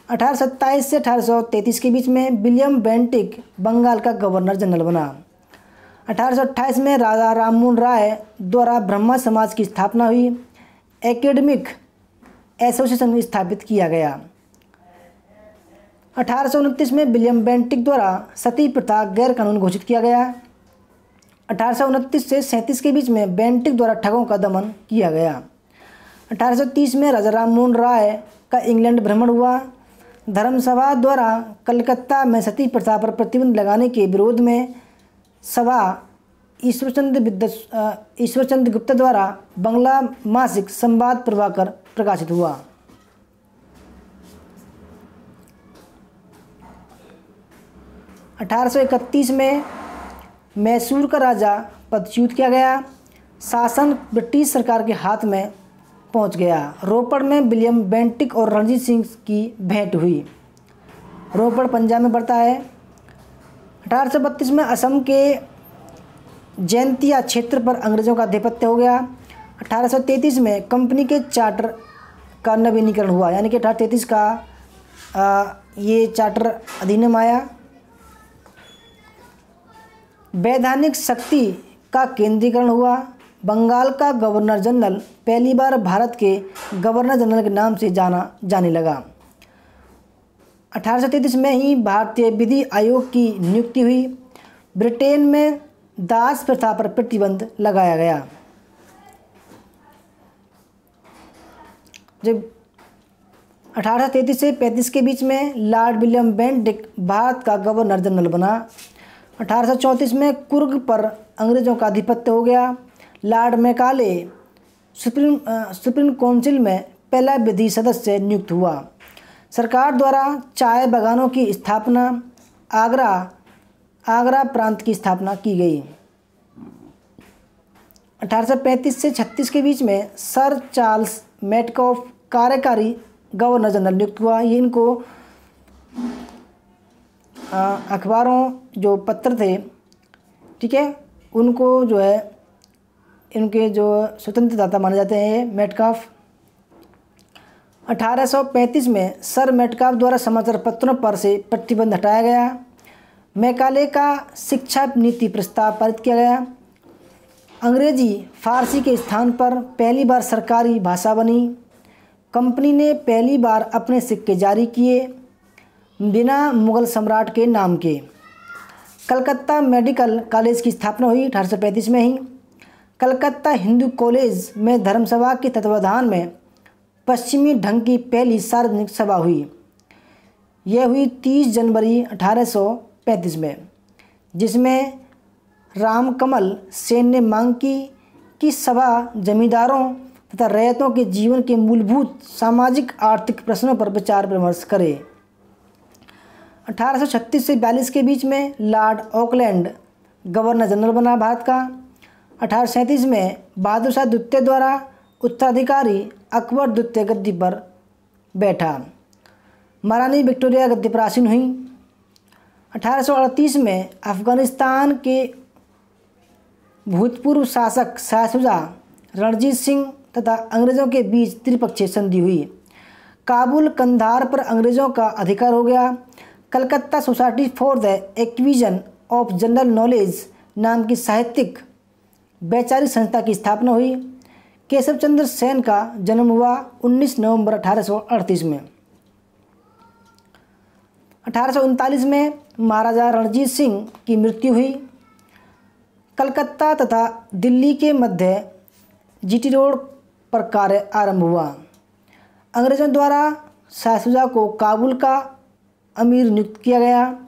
1827 से 1833 के बीच में विलियम बेंटिक बंगाल का गवर्नर जनरल बना। 1828 में राजा राममोहन राय द्वारा ब्रह्मा समाज की स्थापना हुई। एकेडमिक एसोसिएशन स्थापित किया गया। 1829 में विलियम बेंटिक द्वारा सती प्रथा गैर कानूनी घोषित किया गया। 1829 से 37 के बीच में बेंटिक द्वारा ठगों का दमन किया गया। 1830 में राजा राममोहन राय का इंग्लैंड भ्रमण हुआ। धर्मसभा द्वारा कलकत्ता में सती प्रथा पर प्रतिबंध लगाने के विरोध में सभा ईश्वरचंद गुप्ता द्वारा बंगला मासिक संवाद प्रभाकर प्रकाशित हुआ। 1831 में मैसूर का राजा पदच्युत किया गया। शासन ब्रिटिश सरकार के हाथ में पहुंच गया। रोपड़ में विलियम बेंटिक और रणजीत सिंह की भेंट हुई। रोपड़ पंजाब में पड़ता है। 1832 में असम के जैंतिया क्षेत्र पर अंग्रेज़ों का आधिपत्य हो गया। 1833 में कंपनी के चार्टर का नवीनीकरण हुआ, यानी कि 1833 का ये चार्टर अधिनियम आया। वैधानिक शक्ति का केंद्रीकरण हुआ। बंगाल का गवर्नर जनरल पहली बार भारत के गवर्नर जनरल के नाम से जाने लगा। 1833 में ही भारतीय विधि आयोग की नियुक्ति हुई। ब्रिटेन में दास प्रथा पर प्रतिबंध लगाया गया। जब 1833 से 35 के बीच में लॉर्ड विलियम बेंटिक भारत का गवर्नर जनरल बना। 1834 में कुर्ग पर अंग्रेज़ों का आधिपत्य हो गया। लॉर्ड मैकाले सुप्रीम काउंसिल में पहला विधि सदस्य नियुक्त हुआ। सरकार द्वारा चाय बागानों की स्थापना, आगरा प्रांत की स्थापना की गई। 1835 से 36 के बीच में सर चार्ल्स मेटकॉफ कार्यकारी गवर्नर जनरल नियुक्त हुआ। ये इनको अखबारों जो पत्र थे, ठीक है, उनको जो है इनके जो स्वतंत्रदाता माने जाते हैं ये मेटकाफ। 1835 में सर मेटकाफ द्वारा समाचार पत्रों पर से प्रतिबंध हटाया गया। मैकाले का शिक्षा नीति प्रस्ताव पारित किया गया। अंग्रेजी फारसी के स्थान पर पहली बार सरकारी भाषा बनी। कंपनी ने पहली बार अपने सिक्के जारी किए बिना मुगल सम्राट के नाम के। कलकत्ता मेडिकल कॉलेज की स्थापना हुई 1835 में ही। कलकत्ता हिंदू कॉलेज में धर्मसभा के तत्वावधान में पश्चिमी ढंग की पहली सार्वजनिक सभा हुई। यह हुई 30 जनवरी 1835 में, जिसमें रामकमल सेन ने मांग की कि सभा जमींदारों तथा रैयतों के जीवन के मूलभूत सामाजिक आर्थिक प्रश्नों पर विचार विमर्श करे। 1836 से 42 के बीच में लॉर्ड ऑकलैंड गवर्नर जनरल बना भारत का। 1837 में बहादुर शाह द्वितीय द्वारा उत्तराधिकारी अकबर द्वितीय गद्दी पर बैठा। महारानी विक्टोरिया गद्दी पर आसीन हुई। 1838 में अफगानिस्तान के भूतपूर्व शासक शाहशुजा रणजीत सिंह तथा अंग्रेज़ों के बीच त्रिपक्षीय संधि हुई। काबुल कंधार पर अंग्रेज़ों का अधिकार हो गया। Calcutta society for the एक्विजन of general knowledge नाम की साहित्यिक वैचारिक संस्था की स्थापना हुई। केशव चंद्र सेन का जन्म हुआ 19 नवंबर 1838 में। 1839 में महाराजा रणजीत सिंह की मृत्यु हुई। कलकत्ता तथा दिल्ली के मध्य जीटी रोड पर कार्य आरंभ हुआ। अंग्रेज़ों द्वारा शाहशुजा को काबुल का अमीर नियुक्त किया गया।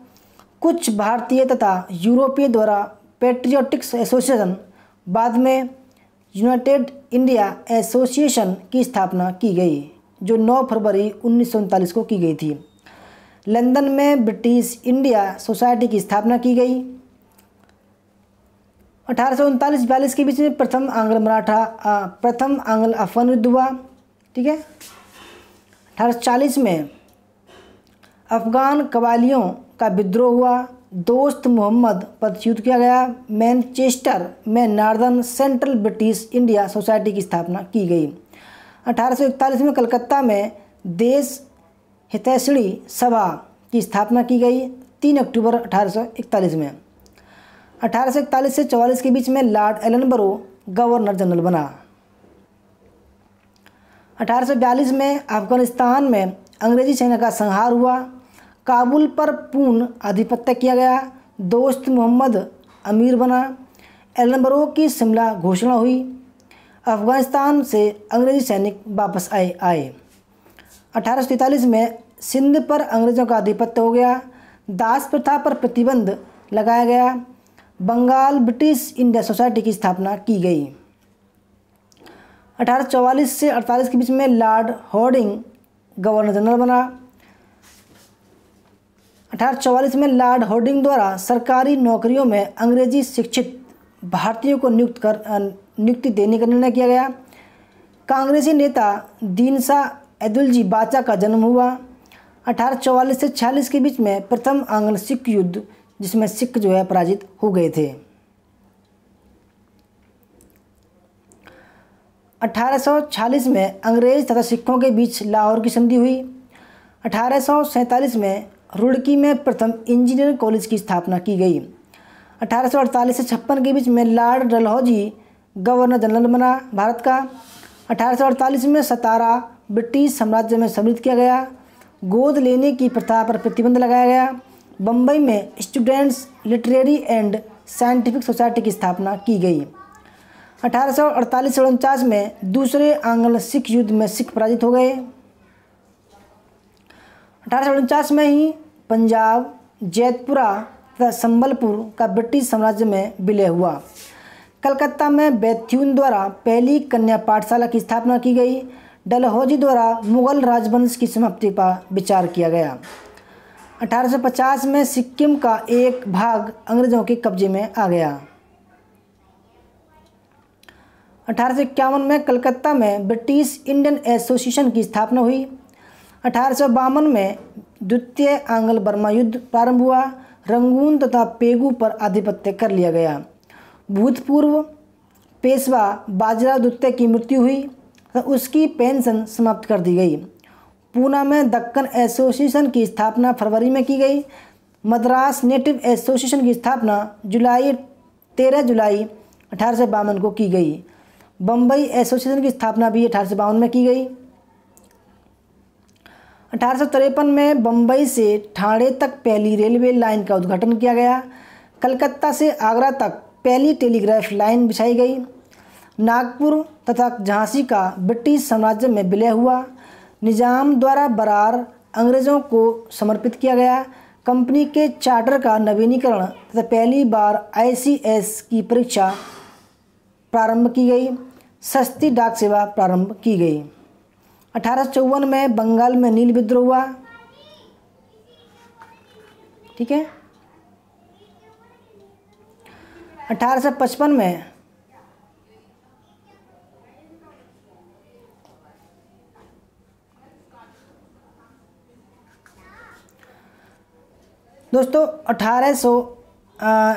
कुछ भारतीय तथा यूरोपीय द्वारा पैट्रियोटिक्स एसोसिएशन बाद में यूनाइटेड इंडिया एसोसिएशन की स्थापना की गई, जो 9 फरवरी 1939 को की गई थी। लंदन में ब्रिटिश इंडिया सोसाइटी की स्थापना की गई। 1839-42 के बीच में प्रथम आंग्ल अफगान युद्ध हुआ। ठीक है। 1840 में अफगान कबालियों का विद्रोह हुआ। दोस्त मोहम्मद पर युद्ध किया गया। मैनचेस्टर में northern central British India society की स्थापना की गई। 1841 में कलकत्ता में देश हितैषणी सभा की स्थापना की गई 3 अक्टूबर 1841 में। 1841 से 44 के बीच में लॉर्ड एलनबरो गवर्नर जनरल बना। 1842 में अफगानिस्तान में अंग्रेजी सेना का संहार हुआ। काबुल पर पूर्ण आधिपत्य किया गया। दोस्त मोहम्मद अमीर बना। एलनबरो की शिमला घोषणा हुई। अफगानिस्तान से अंग्रेजी सैनिक वापस आए। 1843 में सिंध पर अंग्रेज़ों का आधिपत्य हो गया। दास प्रथा पर प्रतिबंध लगाया गया। बंगाल ब्रिटिश इंडिया सोसाइटी की स्थापना की गई। 1844 से 48 के बीच में लॉर्ड हॉर्डिंग गवर्नर जनरल बना। 1844 में लॉर्ड हॉर्डिंग द्वारा सरकारी नौकरियों में अंग्रेजी शिक्षित भारतीयों को नियुक्ति देने का निर्णय किया गया। कांग्रेसी नेता दीनशा अब्दुलजी बाचा का जन्म हुआ। 1844 से 46 के बीच में प्रथम आंग्ल सिख युद्ध, जिसमें सिख जो है पराजित हो गए थे। 1846 में अंग्रेज तथा सिखों के बीच लाहौर की संधि हुई। 1847 में रुड़की में प्रथम इंजीनियरिंग कॉलेज की स्थापना की गई। 1848 से 56 के बीच में लॉर्ड डलहौजी गवर्नर जनरल बना भारत का। 1848 में सतारा ब्रिटिश साम्राज्य में सम्मिलित किया गया। गोद लेने की प्रथा पर प्रतिबंध लगाया गया। बम्बई में students literary and scientific society की स्थापना की गई। 1848 से 49 में दूसरे आंग्ल सिख युद्ध में सिख पराजित हो गए। 1849 में ही पंजाब, जैतपुरा तथा संबलपुर का ब्रिटिश साम्राज्य में विलय हुआ। कलकत्ता में बेथ्यून द्वारा पहली कन्या पाठशाला की स्थापना की गई। डलहौजी द्वारा मुगल राजवंश की समाप्ति पर विचार किया गया। 1850 में सिक्किम का एक भाग अंग्रेजों के कब्जे में आ गया। 1851 में कलकत्ता में ब्रिटिश इंडियन एसोसिएशन की स्थापना हुई। 1852 में द्वितीय आंग्ल बर्मा युद्ध प्रारंभ हुआ। रंगून तथा पेगू पर आधिपत्य कर लिया गया। भूतपूर्व पेशवा बाजीराव द्वितीय की मृत्यु हुई तो उसकी पेंशन समाप्त कर दी गई। पूना में दक्कन एसोसिएशन की स्थापना फरवरी में की गई। मद्रास नेटिव एसोसिएशन की स्थापना 13 जुलाई 1852 को की गई। बम्बई एसोसिएशन की स्थापना भी 1852 में की गई। 1853 में बम्बई से ठाणे तक पहली रेलवे लाइन का उद्घाटन किया गया। कलकत्ता से आगरा तक पहली टेलीग्राफ लाइन बिछाई गई। नागपुर तथा झांसी का ब्रिटिश साम्राज्य में विलय हुआ। निजाम द्वारा बरार अंग्रेज़ों को समर्पित किया गया। कंपनी के चार्टर का नवीनीकरण तथा पहली बार ICS की परीक्षा प्रारंभ की गई। सस्ती डाक सेवा प्रारंभ की गई। 1854 में बंगाल में नील विद्रोह हुआ। ठीक है। 1855 में दोस्तों 1800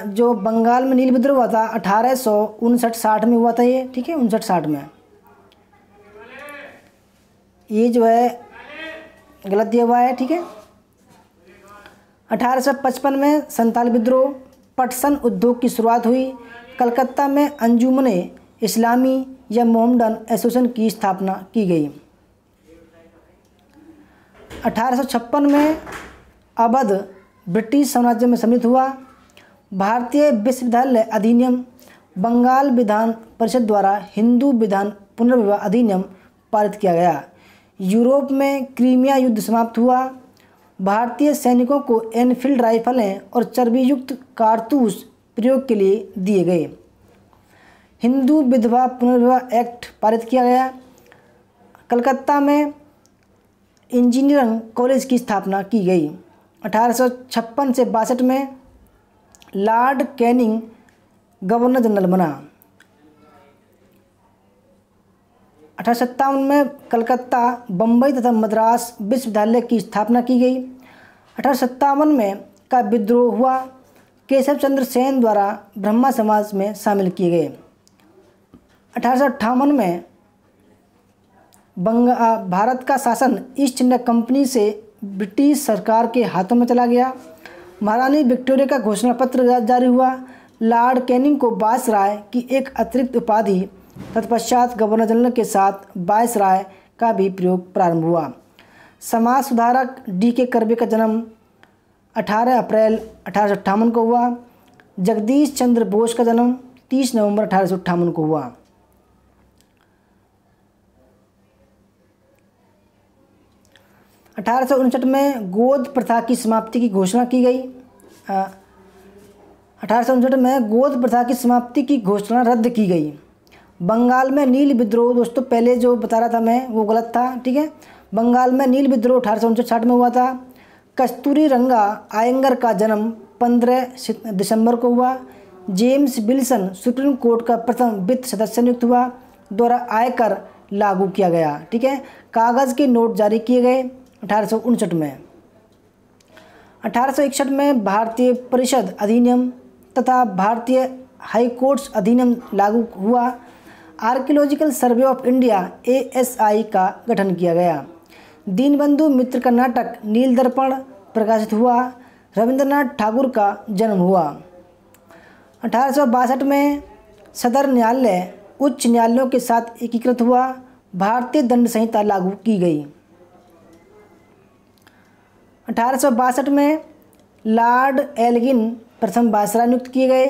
जो बंगाल में नील विद्रोह हुआ था 1859-60 में हुआ था ये। ठीक है, 59-60 में। ये जो है गलत दिया हुआ है। ठीक है। 1855 में संताल विद्रोह, पटसन उद्योग की शुरुआत हुई। कलकत्ता में अंजुमने इस्लामी या मोहम्मडन एसोसिएशन की स्थापना की गई। 1856 में अवध ब्रिटिश साम्राज्य में सम्मिलित हुआ। भारतीय विश्वविद्यालय अधिनियम, बंगाल विधान परिषद द्वारा हिंदू विधान पुनर्विवाह अधिनियम पारित किया गया। यूरोप में क्रीमिया युद्ध समाप्त हुआ। भारतीय सैनिकों को एनफील्ड राइफलें और चर्बी युक्त कारतूस प्रयोग के लिए दिए गए। हिंदू विधवा पुनर्विवाह एक्ट पारित किया गया। कलकत्ता में इंजीनियरिंग कॉलेज की स्थापना की गई। 1856 से 62 में लॉर्ड कैनिंग गवर्नर जनरल बना। 1857 में कलकत्ता, बम्बई तथा मद्रास विश्वविद्यालय की स्थापना की गई। 1857 में का विद्रोह हुआ। केशव चंद्र सेन द्वारा ब्रह्मा समाज में शामिल किए गए। 1858 में भारत का शासन ईस्ट इंडिया कंपनी से ब्रिटिश सरकार के हाथों में चला गया। महारानी विक्टोरिया का घोषणा पत्र जारी हुआ। लॉर्ड कैनिंग को वायसराय की एक अतिरिक्त उपाधि, तत्पश्चात गवर्नर जनरल के साथ वायसराय का भी प्रयोग प्रारंभ हुआ। समाज सुधारक D.K. कर्वे का जन्म 18 अप्रैल 1858 को हुआ। जगदीश चंद्र बोस का जन्म 30 नवंबर 1858 को हुआ। 1859 में गोद प्रथा की समाप्ति की घोषणा की गई। 1859 में गोद प्रथा की समाप्ति की घोषणा रद्द की गई। बंगाल में नील विद्रोह, दोस्तों पहले जो बता रहा था मैं वो गलत था, ठीक है। बंगाल में नील विद्रोह 1859 में हुआ था। कस्तूरी रंगा आयंगर का जन्म 15 दिसंबर को हुआ। जेम्स विल्सन सुप्रीम कोर्ट का प्रथम वित्त सदस्य नियुक्त हुआ। द्वारा आयकर लागू किया गया, ठीक है। कागज़ के नोट जारी किए गए 1859 में। 1861 में भारतीय परिषद अधिनियम तथा भारतीय हाई कोर्ट्स अधिनियम लागू हुआ। Archaeological survey of India ASI का गठन किया गया। दीनबंधु मित्र का नाटक नील दर्पण प्रकाशित हुआ। रविंद्रनाथ ठाकुर का जन्म हुआ। 1862 में सदर न्यायालय उच्च न्यायालयों के साथ एकीकृत हुआ। भारतीय दंड संहिता लागू की गई। 1862 में लॉर्ड एल्गिन प्रथम वायसराय नियुक्त किए गए।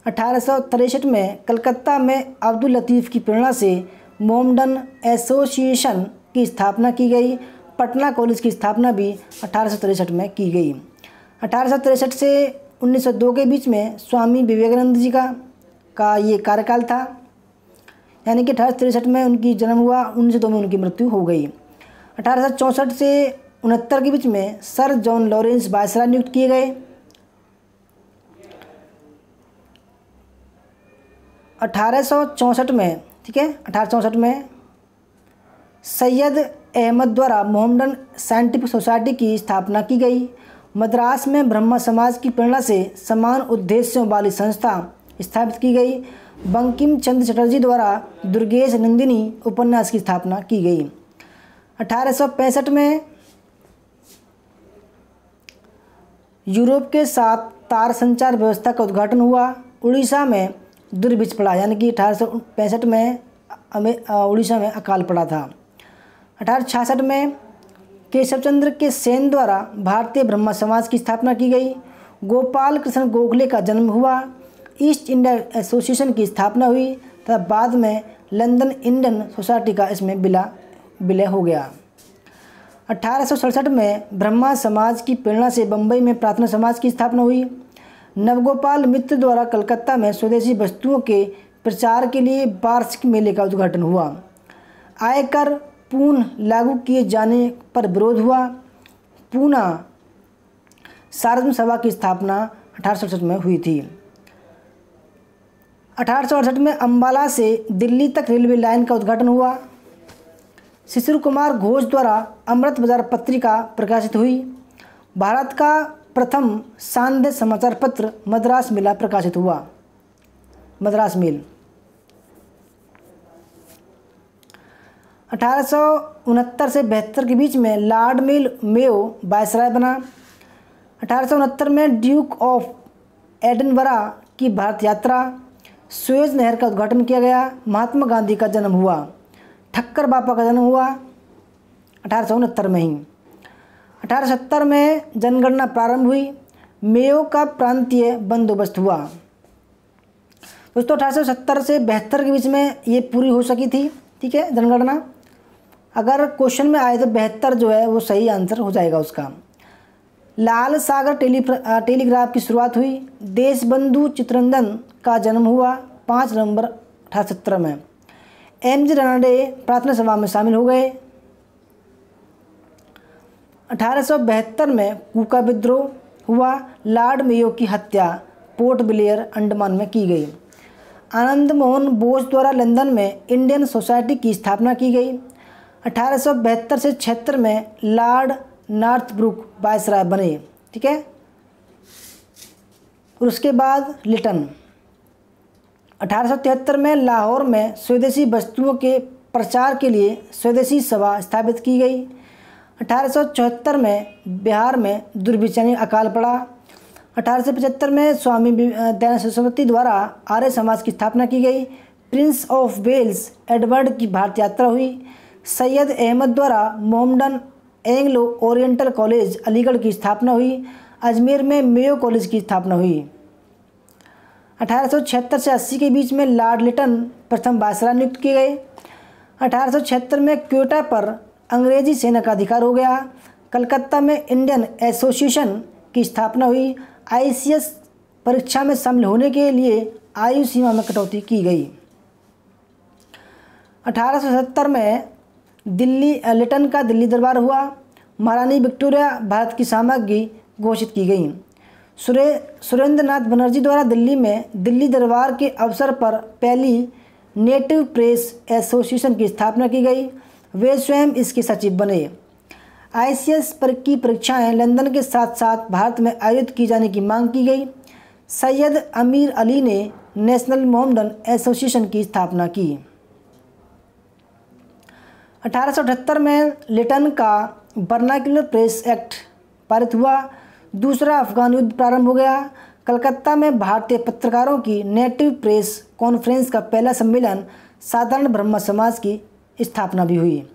1863 में कलकत्ता में अब्दुल लतीफ़ की प्रेरणा से मोमडन एसोसिएशन की स्थापना की गई। पटना कॉलेज की स्थापना भी 1863 में की गई। 1863 से 1902 के बीच में स्वामी विवेकानंद जी का ये कार्यकाल था, यानी कि 1863 में उनकी जन्म हुआ, 1902 में उनकी मृत्यु हो गई। 1864 से 69 के बीच में सर जॉन लॉरेंस वायसराय नियुक्त किए गए। 1864 में, ठीक है, 1864 में सैयद अहमद द्वारा मोहम्मदन साइंटिफिक सोसाइटी की स्थापना की गई। मद्रास में ब्रह्मा समाज की प्रेरणा से समान उद्देश्यों वाली संस्था स्थापित की गई। बंकिम चंद्र चटर्जी द्वारा दुर्गेश नंदिनी उपन्यास की स्थापना की गई। 1865 में यूरोप के साथ तार संचार व्यवस्था का उद्घाटन हुआ। उड़ीसा में दुर्भिक्ष पड़ा, यानी कि 1865 में उड़ीसा में अकाल पड़ा था। 1866 में केशवचंद्र के सेन द्वारा भारतीय ब्रह्मा समाज की स्थापना की गई। गोपाल कृष्ण गोखले का जन्म हुआ। ईस्ट इंडिया एसोसिएशन की स्थापना हुई तथा बाद में लंदन इंडियन सोसाइटी का इसमें विलय हो गया। 1867 में ब्रह्मा समाज की प्रेरणा से बम्बई में प्रार्थना समाज की स्थापना हुई। नवगोपाल मित्र द्वारा कलकत्ता में स्वदेशी वस्तुओं के प्रचार के लिए वार्षिक मेले का उद्घाटन हुआ। आयकर पुनः लागू किए जाने पर विरोध हुआ। पूना सार्वजनिक सभा की स्थापना 1867 में हुई थी। 1868 में अंबाला से दिल्ली तक रेलवे लाइन का उद्घाटन हुआ। शिशिर कुमार घोष द्वारा अमृत बाजार पत्रिका प्रकाशित हुई। भारत का प्रथम सांध्य समाचार पत्र मद्रास मेला प्रकाशित हुआ। मद्रास मेल 1869 से 72 के बीच में लॉर्ड मेयो वायसराय बना। 1869 में ड्यूक ऑफ एडिनबरा की भारत यात्रा। सुएज नहर का उद्घाटन किया गया। महात्मा गांधी का जन्म हुआ। ठक्कर बापा का जन्म हुआ 1869 में ही। 1870 में जनगणना प्रारंभ हुई। मेयो का प्रांतीय बंदोबस्त हुआ। दोस्तों 1870 से 72 के बीच में ये पूरी हो सकी थी, ठीक है, जनगणना। अगर क्वेश्चन में आए तो 72 जो है वो सही आंसर हो जाएगा उसका। लाल सागर टेलीग्राफ की शुरुआत हुई। देशबंधु चित्तरंजन का जन्म हुआ 5 नवंबर 1870 में। एम जी रानडे प्रार्थना सभा में शामिल हो गए। 1872 में कूका विद्रोह हुआ। लॉर्ड मेयो की हत्या पोर्ट ब्लेयर अंडमान में की गई। आनंद मोहन बोस द्वारा लंदन में इंडियन सोसाइटी की स्थापना की गई। 1872 से 76 में लॉर्ड नॉर्थब्रुक वायसराय बने। ठीक है, और उसके बाद लिटन। 1873 में लाहौर में स्वदेशी वस्तुओं के प्रचार के लिए स्वदेशी सभा स्थापित की गई। 1874 में बिहार में दुर्भिक्षण अकाल पड़ा। 1875 में स्वामी दयानंद सरस्वती द्वारा आर्य समाज की स्थापना की गई। प्रिंस ऑफ वेल्स एडवर्ड की भारत यात्रा हुई। सैयद अहमद द्वारा Mohammedan Anglo oriental college Aligarh की स्थापना हुई। अजमेर में मेयो कॉलेज की स्थापना हुई। 1876 से 80 के बीच में लॉर्ड लिटन प्रथम वायसराय नियुक्त किए गए। 1876 में क्वेटा पर अंग्रेजी सेना का अधिकार हो गया। कलकत्ता में इंडियन एसोसिएशन की स्थापना हुई। ICS परीक्षा में शामिल होने के लिए आयु सीमा में कटौती की गई। 1870 में लिटन का दिल्ली दरबार हुआ। महारानी विक्टोरिया भारत की सामग्री घोषित की गई। सुरेंद्र नाथ बनर्जी द्वारा दिल्ली में दिल्ली दरबार के अवसर पर पहली नेटिव प्रेस एसोसिएशन की स्थापना की गई। वे स्वयं इसके सचिव बने। ICS की परीक्षाएं लंदन के साथ साथ भारत में आयोजित की जाने की मांग की गई। सैयद अमीर अली ने नेशनल मोहम्मडन एसोसिएशन की स्थापना की। 1878 में लिटन का वर्नाक्युलर प्रेस एक्ट पारित हुआ। दूसरा अफगान युद्ध प्रारंभ हो गया। कलकत्ता में भारतीय पत्रकारों की नेटिव प्रेस कॉन्फ्रेंस का पहला सम्मेलन साधारण ब्रह्म समाज की स्थापना भी हुई।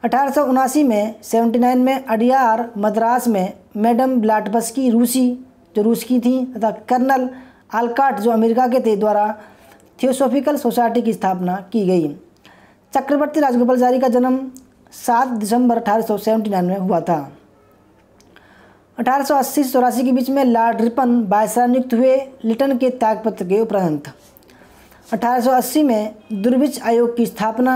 1879 में 79 में अडियार मद्रास में मैडम ब्लाटबस्की रूस की थी तथा कर्नल आलकाट जो अमेरिका के थे द्वारा थियोसॉफिकल सोसाइटी की स्थापना की गई। चक्रवर्ती राजगोपालाचारी का जन्म 7 दिसंबर 1879 में हुआ था। 1880 से 84 के बीच में लॉर्ड रिपन वायसराय नियुक्त हुए लिटन के त्यागपत्र के उपरांत। 1880 में दुर्भिक्ष आयोग की स्थापना।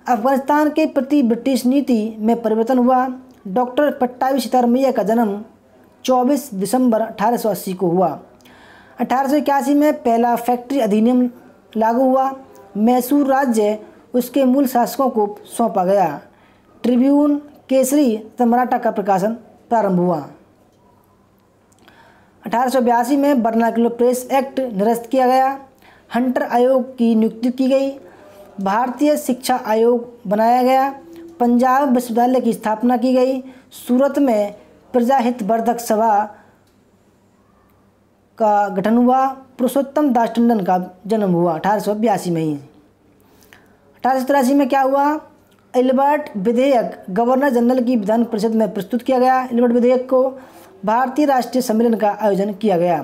अफगानिस्तान के प्रति ब्रिटिश नीति में परिवर्तन हुआ। डॉक्टर पट्टाभी सीतारामैया का जन्म 24 दिसंबर 1880 को हुआ। 1881 में पहला फैक्ट्री अधिनियम लागू हुआ। मैसूर राज्य उसके मूल शासकों को सौंपा गया। ट्रिब्यून, केसरी तथा मराठा का प्रकाशन प्रारंभ हुआ। 1882 में वर्नाक्युलर प्रेस एक्ट निरस्त किया गया। हंटर आयोग की नियुक्ति की गई। भारतीय शिक्षा आयोग बनाया गया। पंजाब विश्वविद्यालय की स्थापना की गई। सूरत में प्रजाहित वर्धक सभा का गठन हुआ। पुरुषोत्तम दास टंडन का जन्म हुआ 1882 में ही। 1883 में क्या हुआ? एल्बर्ट विधेयक गवर्नर जनरल की विधान परिषद में प्रस्तुत किया गया। एल्बर्ट विधेयक को भारतीय राष्ट्रीय सम्मेलन का आयोजन किया गया।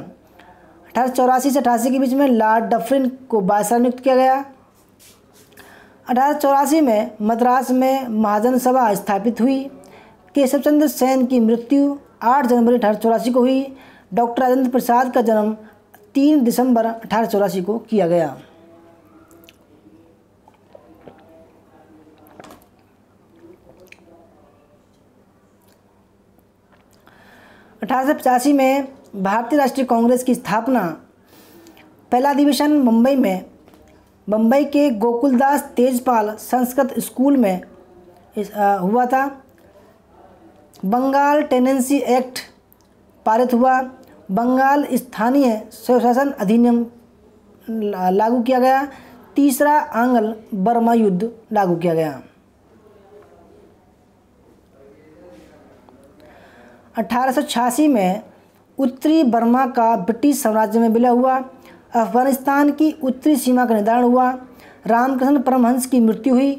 1884 से 88 के बीच में लॉर्ड डफरिन को वायसराय नियुक्त किया गया। 1884 में मद्रास में महाजन सभा स्थापित हुई। केशव चंद्र सेन की मृत्यु 8 जनवरी 1884 को हुई। डॉक्टर राजेंद्र प्रसाद का जन्म 3 दिसंबर 1884 को किया गया। (1885) में भारतीय राष्ट्रीय कांग्रेस की स्थापना। पहला अधिवेशन मुंबई के गोकुलदास तेजपाल संस्कृत स्कूल में हुआ था। बंगाल टेनेंसी एक्ट पारित हुआ। बंगाल स्थानीय स्वशासन अधिनियम लागू किया गया। तीसरा आंग्ल बर्मा युद्ध लागू किया गया। 1886 में उत्तरी बर्मा का ब्रिटिश साम्राज्य में विलय हुआ। अफगानिस्तान की उत्तरी सीमा का निर्धारण हुआ। रामकृष्ण परमहंस की मृत्यु हुई।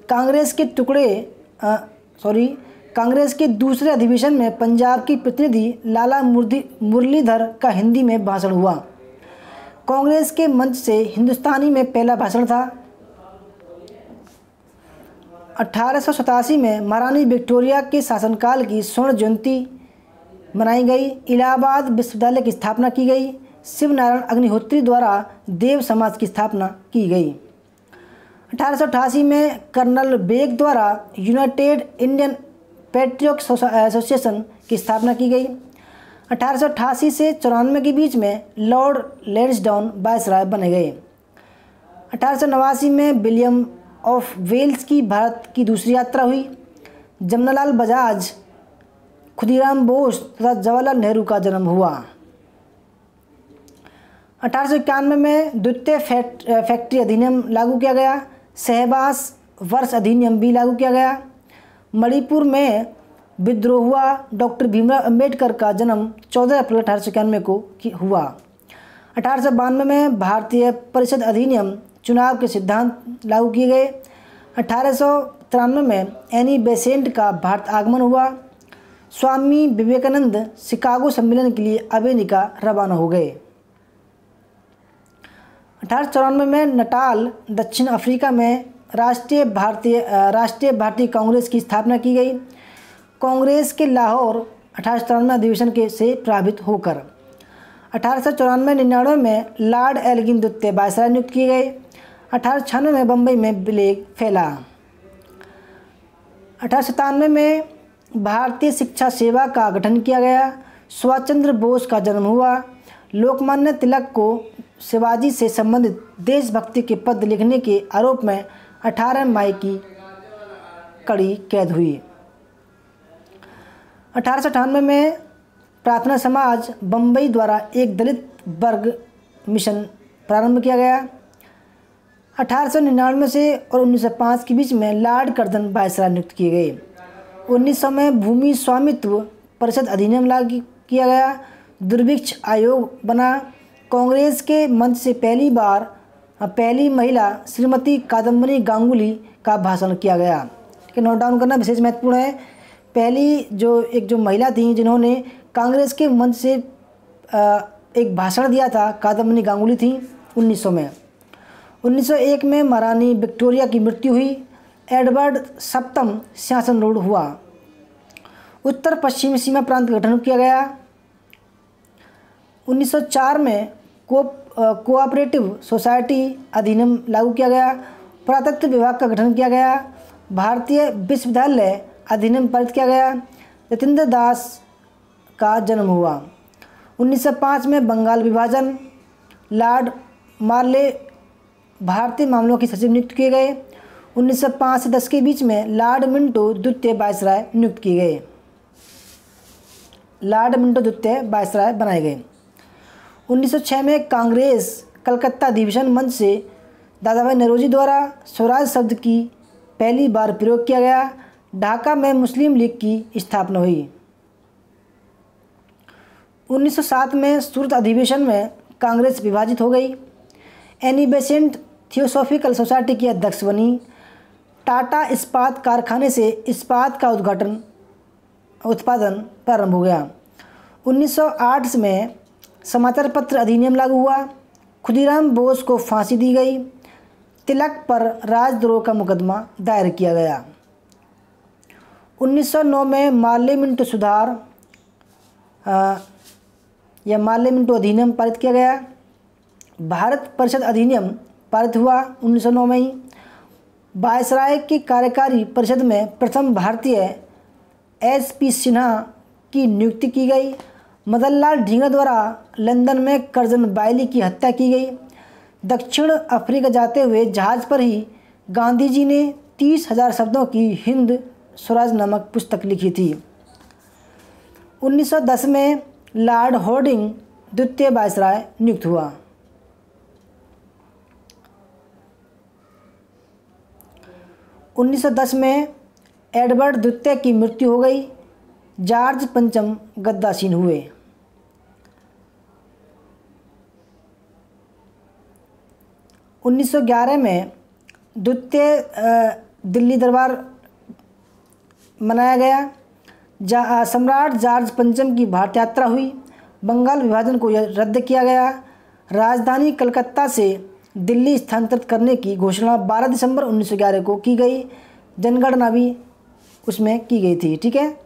कांग्रेस के दूसरे अधिवेशन में पंजाब की प्रतिनिधि लाला मुरलीधर का हिंदी में भाषण हुआ। कांग्रेस के मंच से हिंदुस्तानी में पहला भाषण था। 1887 में महारानी विक्टोरिया के शासनकाल की स्वर्ण जयंती मनाई गई। इलाहाबाद विश्वविद्यालय की स्थापना की गई। शिवनारायण अग्निहोत्री द्वारा देव समाज की स्थापना की गई। 1888 में कर्नल बेग द्वारा यूनाइटेड इंडियन पेट्रियट एसोसिएशन की स्थापना की गई। 1888 से 94 के बीच में लॉर्ड लैंसडाउन वायसराय बने गए। 1889 में विलियम ऑफ वेल्स की भारत की दूसरी यात्रा हुई। जमनालाल बजाज, खुदीराम बोस तथा जवाहरलाल नेहरू का जन्म हुआ। 1891 में द्वितीय फैक्ट्री अधिनियम लागू किया गया। सहवास वर्ष अधिनियम भी लागू किया गया। मणिपुर में विद्रोह हुआ। डॉक्टर भीमराव अंबेडकर का जन्म 14 अप्रैल 1891 को हुआ। 1892 में भारतीय परिषद अधिनियम चुनाव के सिद्धांत लागू किए गए। 1893 में एनी बेसेंट का भारत आगमन हुआ। स्वामी विवेकानंद शिकागो सम्मेलन के लिए अमेरिका रवाना हो गए। 1894 में नटाल, दक्षिण अफ्रीका में राष्ट्रीय भारतीय कांग्रेस की स्थापना की गई। कांग्रेस के लाहौर 1894 अधिवेशन के से प्रभावित होकर 1894-99 में लॉर्ड एल्गिन द्वितीय वायसराय नियुक्त किए गए। 1896 में बम्बई में प्लेग फैला। 1897 में भारतीय शिक्षा सेवा का गठन किया गया। सुभाष चंद्र बोस का जन्म हुआ। लोकमान्य तिलक को शिवाजी से संबंधित देशभक्ति के पद लिखने के आरोप में 18 मई की कड़ी कैद हुई। 1898 में प्रार्थना समाज बम्बई द्वारा एक दलित वर्ग मिशन प्रारंभ किया गया। 1899 से और 1905 के बीच में लॉर्ड कर्जन वायसराय नियुक्त किए गए। 1900 में भूमि स्वामित्व परिषद अधिनियम लागू किया गया। दुर्भिक्ष आयोग बना। कांग्रेस के मंच से पहली महिला श्रीमती कादम्बरी गांगुली का भाषण किया गया। ठीक है, नोट डाउन करना विशेष महत्वपूर्ण है। पहली जो महिला थी जिन्होंने कांग्रेस के मंच से एक भाषण दिया था, कादम्बरी गांगुली थी 1900 में। 1901 में महारानी विक्टोरिया की मृत्यु हुई। एडवर्ड सप्तम शासनरूढ़ हुआ। उत्तर पश्चिमी सीमा प्रांत का गठन किया गया। 1904 में कोऑपरेटिव सोसाइटी अधिनियम लागू किया गया। पुरातत्व विभाग का गठन किया गया। भारतीय विश्वविद्यालय अधिनियम पारित किया गया। जतिंद्र दास का जन्म हुआ। 1905 में बंगाल विभाजन। लॉर्ड मार्ले भारतीय मामलों के सचिव नियुक्त किए गए। 1905 से 10 के बीच में लॉर्ड मिंटो द्वितीय वायसराय नियुक्त किए गए। लॉर्ड मिंटो द्वितीय वायसराय बनाए गए। 1906 में कांग्रेस कलकत्ता अधिवेशन मंच से दादाभाई नौरोजी द्वारा स्वराज शब्द की पहली बार प्रयोग किया गया। ढाका में मुस्लिम लीग की स्थापना हुई। 1907 में सूरत अधिवेशन में कांग्रेस विभाजित हो गई। एनी बेसेंट थियोसॉफिकल सोसाइटी की अध्यक्ष बनी। टाटा इस्पात कारखाने से इस्पात का उत्पादन प्रारंभ हो गया। 1908 में समाचार पत्र अधिनियम लागू हुआ। खुदीराम बोस को फांसी दी गई। तिलक पर राजद्रोह का मुकदमा दायर किया गया। 1909 में मार्ले मिंटो सुधार या मार्ले मिंटो अधिनियम पारित किया गया। भारत परिषद अधिनियम पारित हुआ 1909 में ही। वायसराय की कार्यकारी परिषद में प्रथम भारतीय एस.पी. सिन्हा की नियुक्ति की गई। मदनलाल ढींगरा द्वारा लंदन में कर्जन बायली की हत्या की गई। दक्षिण अफ्रीका जाते हुए जहाज़ पर ही गांधी जी ने 30,000 शब्दों की हिंद स्वराज नामक पुस्तक लिखी थी। 1910 में लॉर्ड हॉर्डिंग द्वितीय वायसराय नियुक्त हुआ। 1910 में एडवर्ड द्वितीय की मृत्यु हो गई। जॉर्ज पंचम गद्दासीन हुए। 1911 में द्वितीय दिल्ली दरबार मनाया गया। सम्राट जॉर्ज पंचम की भारत यात्रा हुई। बंगाल विभाजन को रद्द किया गया। राजधानी कलकत्ता से दिल्ली स्थानांतरित करने की घोषणा 12 दिसंबर 1911 को की गई। जनगणना भी उसमें की गई थी। ठीक है,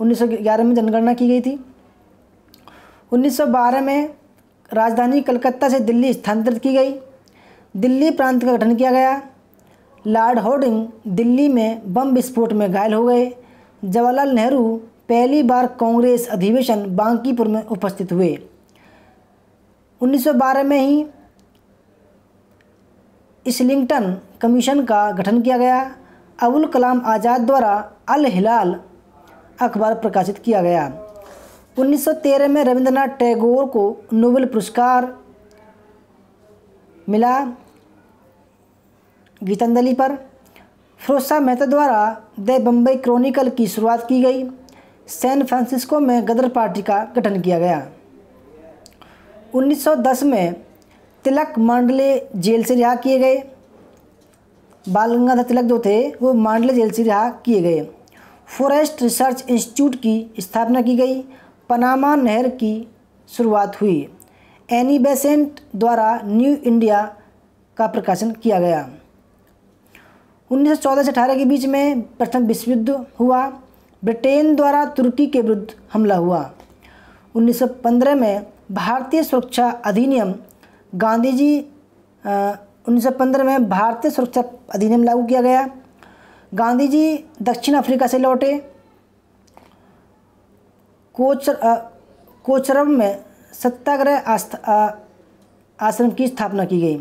1911 में जनगणना की गई थी। 1912 में राजधानी कलकत्ता से दिल्ली स्थानांतरित की गई। दिल्ली प्रांत का गठन किया गया। लॉर्ड हार्डिंग दिल्ली में बम विस्फोट में घायल हो गए। जवाहरलाल नेहरू पहली बार कांग्रेस अधिवेशन बांकीपुर में उपस्थित हुए। 1912 में ही इस्लिंगटन कमीशन का गठन किया गया। अबुल कलाम आज़ाद द्वारा अल हिलाल अखबार प्रकाशित किया गया। 1913 में रविंद्रनाथ टैगोर को नोबेल पुरस्कार मिला गीतांजलि पर। फिरोज शाह मेहता द्वारा द बम्बई क्रॉनिकल की शुरुआत की गई। सैन फ्रांसिस्को में गदर पार्टी का गठन किया गया। 1910 में तिलक मांडले जेल से रिहा किए गए। बाल गंगाधर तिलक जो थे वो मांडले जेल से रिहा किए गए। फॉरेस्ट रिसर्च इंस्टीट्यूट की स्थापना की गई। पनामा नहर की शुरुआत हुई। एनी बेसेंट द्वारा न्यू इंडिया का प्रकाशन किया गया। 1914 से 18 के बीच में प्रथम विश्व युद्ध हुआ। ब्रिटेन द्वारा तुर्की के विरुद्ध हमला हुआ। 1915 में भारतीय सुरक्षा अधिनियम गांधीजी 1915 में भारतीय सुरक्षा अधिनियम लागू किया गया। गांधी जी दक्षिण अफ्रीका से लौटे। कोचरब में सत्याग्रह आश्रम की स्थापना की गई।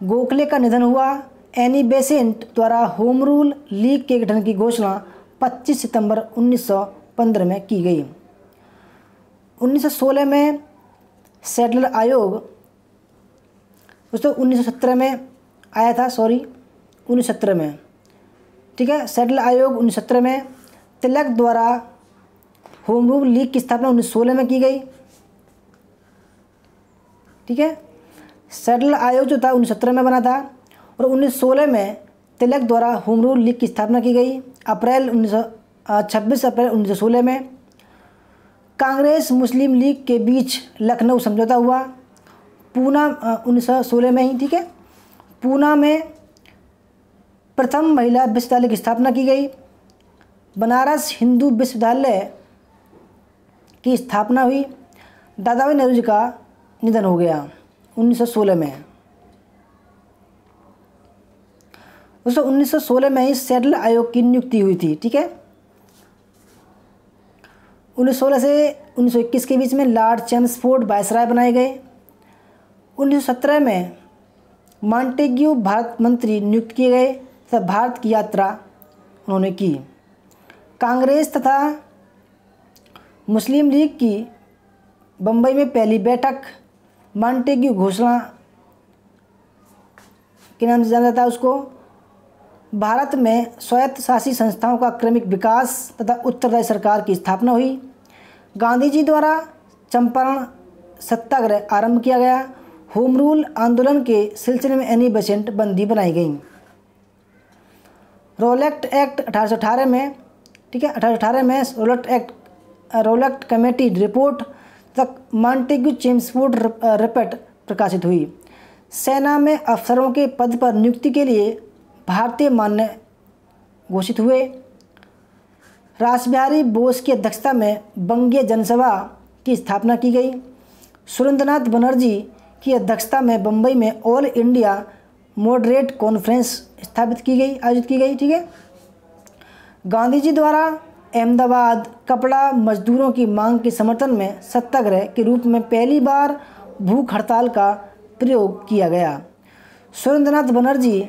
गोखले का निधन हुआ। एनी बेसेंट द्वारा होम रूल लीग के गठन की घोषणा 25 सितंबर 1915 में की गई। 1916 में सेटलर आयोग दोस्तों 1917 में आया था 1917 में, ठीक है। सेटलर आयोग 1917 में। तिलक द्वारा होम रूल लीग की स्थापना 1916 में की गई, ठीक है। सेटलर आयोग जो था 1917 में बना था और 1916 में तिलक द्वारा होम रूल लीग की स्थापना की गई। 26 अप्रैल 1916 में कांग्रेस मुस्लिम लीग के बीच लखनऊ समझौता हुआ। पूना 1916 में ही, ठीक है। पूना में प्रथम महिला विश्वविद्यालय की स्थापना की गई। बनारस हिंदू विश्वविद्यालय की स्थापना हुई। दादाभाई नेहरू जी का निधन हो गया 1916 में। दोस्तों 1916 में ही सेटलर आयोग की नियुक्ति हुई थी, ठीक है। 1916 से 1921 के बीच में लॉर्ड चेम्सफोर्ड वायसराय बनाए गए। 1917 में मॉन्टेग्यू भारत मंत्री नियुक्त किए गए तथा भारत की यात्रा उन्होंने की। कांग्रेस तथा मुस्लिम लीग की बम्बई में पहली बैठक मॉन्टेग्यू घोषणा के नाम से जाना जाता है उसको। भारत में स्वायत्त शासी संस्थाओं का क्रमिक विकास तथा उत्तरदायी सरकार की स्थापना हुई। गांधी जी द्वारा चंपारण सत्याग्रह आरंभ किया गया। होम रूल आंदोलन के सिलसिले में एनी बेसेंट बंदी बनाई गई। रोलेक्ट एक्ट 1818 में, ठीक है, 1818 में रोलेक्ट कमेटी रिपोर्ट तक मॉन्टेग्यू चेम्सफोर्ड रिपोर्ट प्रकाशित हुई। सेना में अफसरों के पद पर नियुक्ति के लिए भारतीय मान्य घोषित हुए। रासबिहारी बोस की अध्यक्षता में बंगीय जनसभा की स्थापना की गई। सुरेंद्रनाथ बनर्जी की अध्यक्षता में बम्बई में ऑल इंडिया मॉडरेट कॉन्फ्रेंस आयोजित की गई, ठीक है। गांधी जी द्वारा अहमदाबाद कपड़ा मजदूरों की मांग के समर्थन में सत्याग्रह के रूप में पहली बार भूख हड़ताल का प्रयोग किया गया। Surendranath Banerjee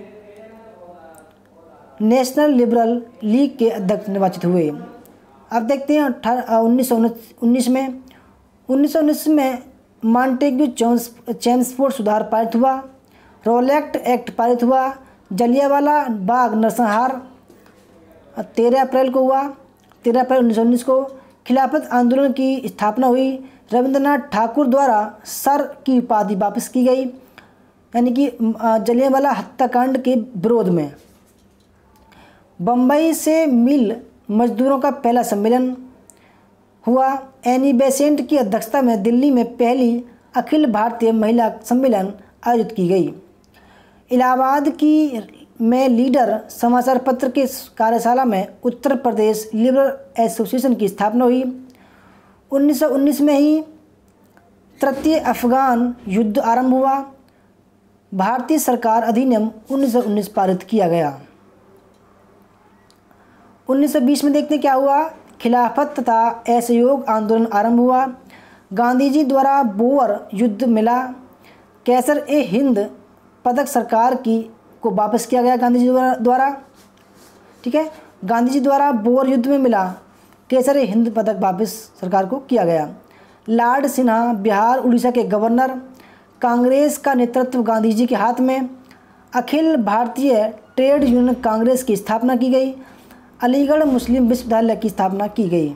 national liberal league के अध्यक्ष निर्वाचित हुए। अब देखते हैं 1919 में 1919 में मॉन्टेग्यू चेम्सफोर्ड सुधार पारित हुआ। रोलेक्ट एक्ट पारित हुआ। जलियांवाला बाग नरसंहार 13 अप्रैल को हुआ। 13 अप्रैल 1919 को खिलाफत आंदोलन की स्थापना हुई। रविंद्रनाथ ठाकुर द्वारा सर की उपाधि वापस की गई, यानी कि जलियांवाला हत्याकांड के विरोध में। बम्बई से मिल मजदूरों का पहला सम्मेलन हुआ। एनी बेसेंट की अध्यक्षता में दिल्ली में पहली अखिल भारतीय महिला सम्मेलन आयोजित की गई। इलाहाबाद की में लीडर समाचार पत्र के कार्यशाला में उत्तर प्रदेश लिबरल एसोसिएशन की स्थापना हुई। 1919 में ही तृतीय अफगान युद्ध आरंभ हुआ। भारतीय सरकार अधिनियम 1919 पारित किया गया। 1920 में देखते क्या हुआ, खिलाफत तथा असहयोग आंदोलन आरंभ हुआ। गांधी जी द्वारा बोअर युद्ध मिला। कैसर ए हिंद पदक सरकार को वापस किया गया गांधी जी द्वारा। ठीक है, गांधी जी द्वारा बोअर युद्ध में मिला कैसर ए हिंद पदक वापस सरकार को किया गया। लॉर्ड सिन्हा बिहार उड़ीसा के गवर्नर। कांग्रेस का नेतृत्व गांधी जी के हाथ में। अखिल भारतीय ट्रेड यूनियन कांग्रेस की स्थापना की गई। अलीगढ़ मुस्लिम विश्वविद्यालय की स्थापना की गई।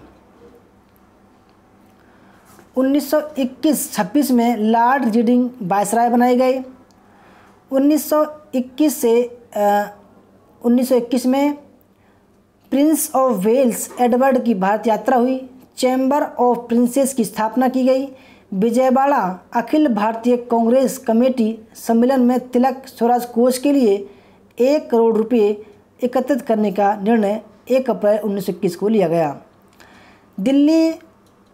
1921-26 में लॉर्ड रीडिंग वायसराय बनाए गए। 1921 में प्रिंस ऑफ वेल्स एडवर्ड की भारत यात्रा हुई। चैम्बर ऑफ प्रिंसेस की स्थापना की गई। विजयवाड़ा अखिल भारतीय कांग्रेस कमेटी सम्मेलन में तिलक स्वराज कोष के लिए 1 करोड़ रुपये एकत्रित करने का निर्णय 1 अप्रैल 1921 को लिया गया। दिल्ली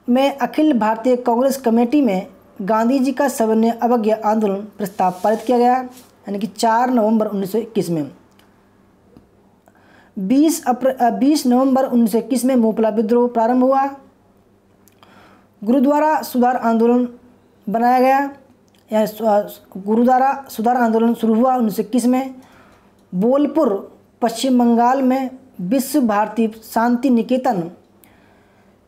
में अखिल भारतीय कांग्रेस कमेटी में गांधी जी का सविनय अवज्ञा आंदोलन प्रस्ताव पारित किया गया, यानी कि 4 नवंबर 1921 में। 20 नवंबर 1921 में मोपला विद्रोह प्रारंभ हुआ। गुरुद्वारा सुधार आंदोलन बनाया गया, या गुरुद्वारा सुधार आंदोलन शुरू हुआ 1921 में। बोलपुर पश्चिम बंगाल में विश्व भारती शांति निकेतन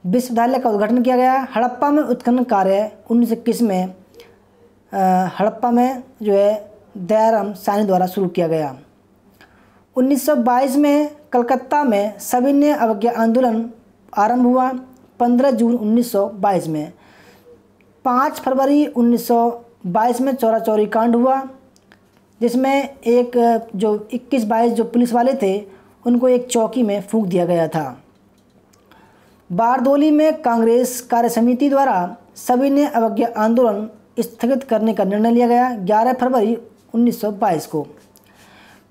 विश्वविद्यालय का उद्घाटन किया गया। हड़प्पा में उत्खनन कार्य 1921 में हड़प्पा में जो है दयाराम साहनी द्वारा शुरू किया गया। 1922 में कलकत्ता में सविनय अवज्ञा आंदोलन आरंभ हुआ। 15 जून 1922 में। 5 फरवरी 1922 में चौरा चौरी कांड हुआ, जिसमें एक जो 21-22 जो पुलिस वाले थे उनको एक चौकी में फूंक दिया गया था। बारदोली में कांग्रेस कार्य समिति द्वारा सविनय अवज्ञा आंदोलन स्थगित करने का निर्णय लिया गया 11 फरवरी 1922 को।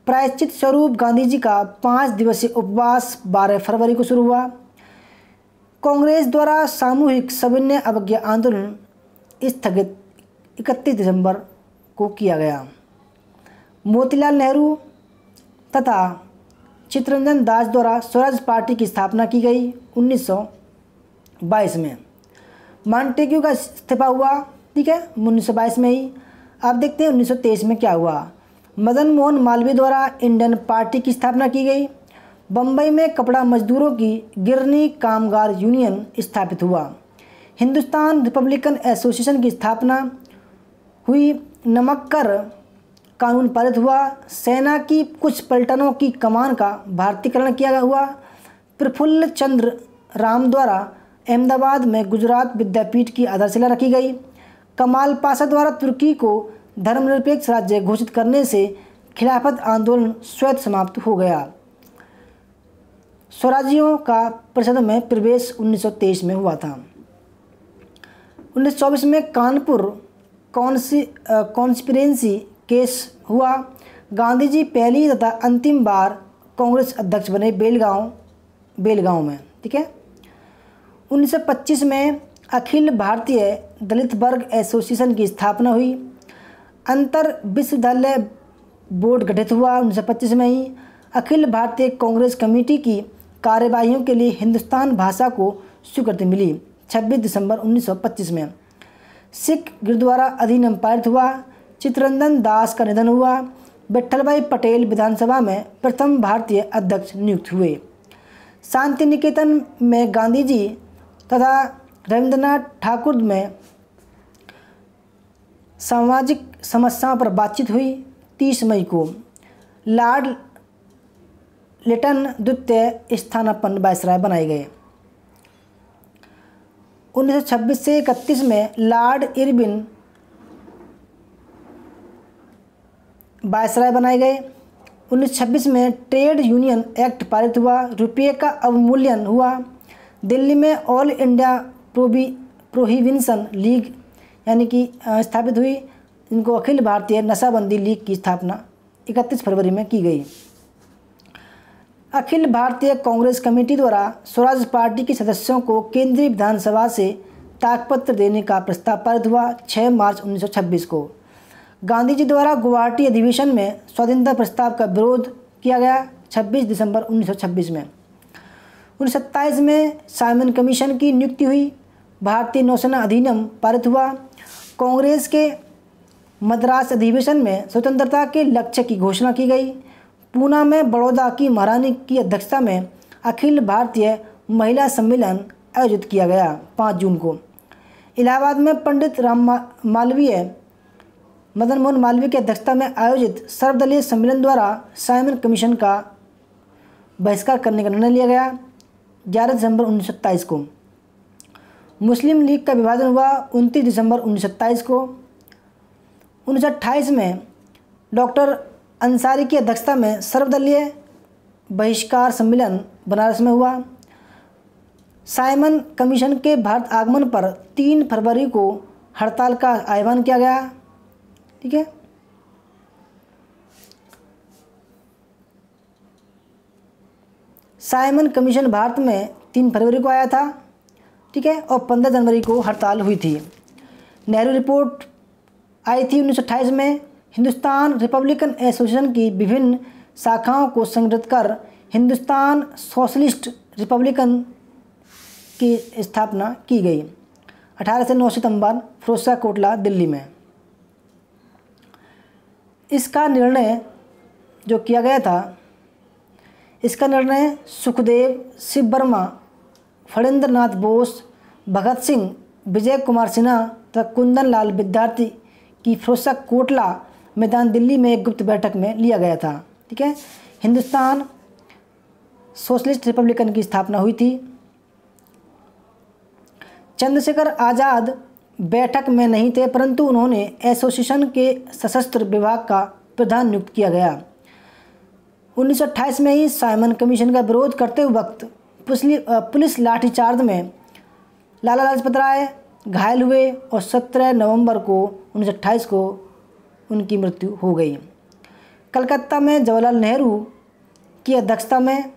प्रायश्चित स्वरूप गांधी जी का 5 दिवसीय उपवास 12 फरवरी को शुरू हुआ। कांग्रेस द्वारा सामूहिक सविनय अवज्ञा आंदोलन स्थगित 31 दिसंबर को किया गया। मोतीलाल नेहरू तथा चित्तरंजन दास द्वारा स्वराज पार्टी की स्थापना की गई 1922 में। मॉन्टेग्यू का इस्तीफा हुआ, ठीक है, 1922 में ही। अब देखते हैं 1923 में क्या हुआ। मदन मोहन मालवीय द्वारा इंडियन पार्टी की स्थापना की गई। बम्बई में कपड़ा मजदूरों की गिरनी कामगार यूनियन स्थापित हुआ। हिंदुस्तान रिपब्लिकन एसोसिएशन की स्थापना हुई। नमक्कर कानून पारित हुआ। सेना की कुछ पलटनों की कमान का भारतीयकरण किया हुआ। प्रफुल्ल चंद्र राम द्वारा अहमदाबाद में गुजरात विद्यापीठ की आधारशिला रखी गई। कमाल पाशा द्वारा तुर्की को धर्मनिरपेक्ष राज्य घोषित करने से खिलाफत आंदोलन स्वतः समाप्त हो गया। स्वराज्यों का परिषद में प्रवेश 1923 में हुआ था। 1924 में कानपुर कॉन्स्पिरेंसी केस हुआ। गांधी जी पहली तथा अंतिम बार कांग्रेस अध्यक्ष बने बेलगांव में, ठीक है। 1925 में अखिल भारतीय दलित वर्ग एसोसिएशन की स्थापना हुई। अंतर विश्वविद्यालय बोर्ड गठित हुआ 1925 में ही। अखिल भारतीय कांग्रेस कमेटी की कार्यवाहियों के लिए हिंदुस्तान भाषा को स्वीकृति मिली 26 दिसंबर 1925 में। सिख गुरुद्वारा अधिनियम पारित हुआ। चित्तरंजन दास का निधन हुआ। विट्ठल भाई पटेल विधानसभा में प्रथम भारतीय अध्यक्ष नियुक्त हुए। शांति निकेतन में गांधी जी तथा रविंद्रनाथ ठाकुर में सामाजिक समस्याओं पर बातचीत हुई। 30 मई को लॉर्ड लिटन द्वितीय स्थानापन्न वायसराय बनाए गए। 1926 से 31 में लॉर्ड इरविन वायसराय बनाए गए। 1926 में ट्रेड यूनियन एक्ट पारित हुआ। रुपये का अवमूल्यन हुआ। दिल्ली में ऑल इंडिया प्रोहिबिशन लीग यानी कि स्थापित हुई, जिनको अखिल भारतीय नशाबंदी लीग की स्थापना 31 फरवरी में की गई। अखिल भारतीय कांग्रेस कमेटी द्वारा स्वराज पार्टी के सदस्यों को केंद्रीय विधानसभा से त्यागपत्र देने का प्रस्ताव पारित हुआ 6 मार्च 1926 को। गांधी जी द्वारा गुवाहाटी अधिवेशन में स्वाधीनता प्रस्ताव का विरोध किया गया 26 दिसंबर 1926 में। 1927 में साइमन कमीशन की नियुक्ति हुई। भारतीय नौसेना अधिनियम पारित हुआ। कांग्रेस के मद्रास अधिवेशन में स्वतंत्रता के लक्ष्य की घोषणा की गई। पूना में बड़ौदा की महारानी की अध्यक्षता में अखिल भारतीय महिला सम्मेलन आयोजित किया गया 5 जून को। इलाहाबाद में पंडित मदन मोहन मालवीय की अध्यक्षता में आयोजित सर्वदलीय सम्मेलन द्वारा साइमन कमीशन का बहिष्कार करने का निर्णय लिया गया 11 दिसंबर 1927 को। मुस्लिम लीग का विभाजन हुआ 29 दिसंबर 1927 को। 1928 में डॉक्टर अंसारी की अध्यक्षता में सर्वदलीय बहिष्कार सम्मेलन बनारस में हुआ। साइमन कमीशन के भारत आगमन पर 3 फरवरी को हड़ताल का आह्वान किया गया। ठीक है, साइमन कमीशन भारत में 3 फरवरी को आया था। ठीक है, और 15 जनवरी को हड़ताल हुई थी। नेहरू रिपोर्ट आई थी 1928 में। हिंदुस्तान रिपब्लिकन एसोसिएशन की विभिन्न शाखाओं को संगठित कर हिंदुस्तान सोशलिस्ट रिपब्लिकन की स्थापना की गई 18 से 9 सितंबर फिरोजशाह कोटला दिल्ली में। इसका निर्णय जो किया गया था, इसका निर्णय सुखदेव, शिव वर्मा, फणींद्र नाथ बोस, भगत सिंह, विजय कुमार सिन्हा तथा कुंदन लाल विद्यार्थी की फिरोजशाह कोटला मैदान दिल्ली में एक गुप्त बैठक में लिया गया था। ठीक है, हिंदुस्तान सोशलिस्ट रिपब्लिकन की स्थापना हुई थी। चंद्रशेखर आज़ाद बैठक में नहीं थे, परंतु उन्होंने एसोसिएशन के सशस्त्र विभाग का प्रधान नियुक्त किया गया। 1928 में ही साइमन कमीशन का विरोध करते वक्त पुलिस लाठीचार्ज में लाला लाजपत राय घायल हुए और 17 नवंबर को 1928 को उनकी मृत्यु हो गई। कलकत्ता में जवाहरलाल नेहरू की अध्यक्षता में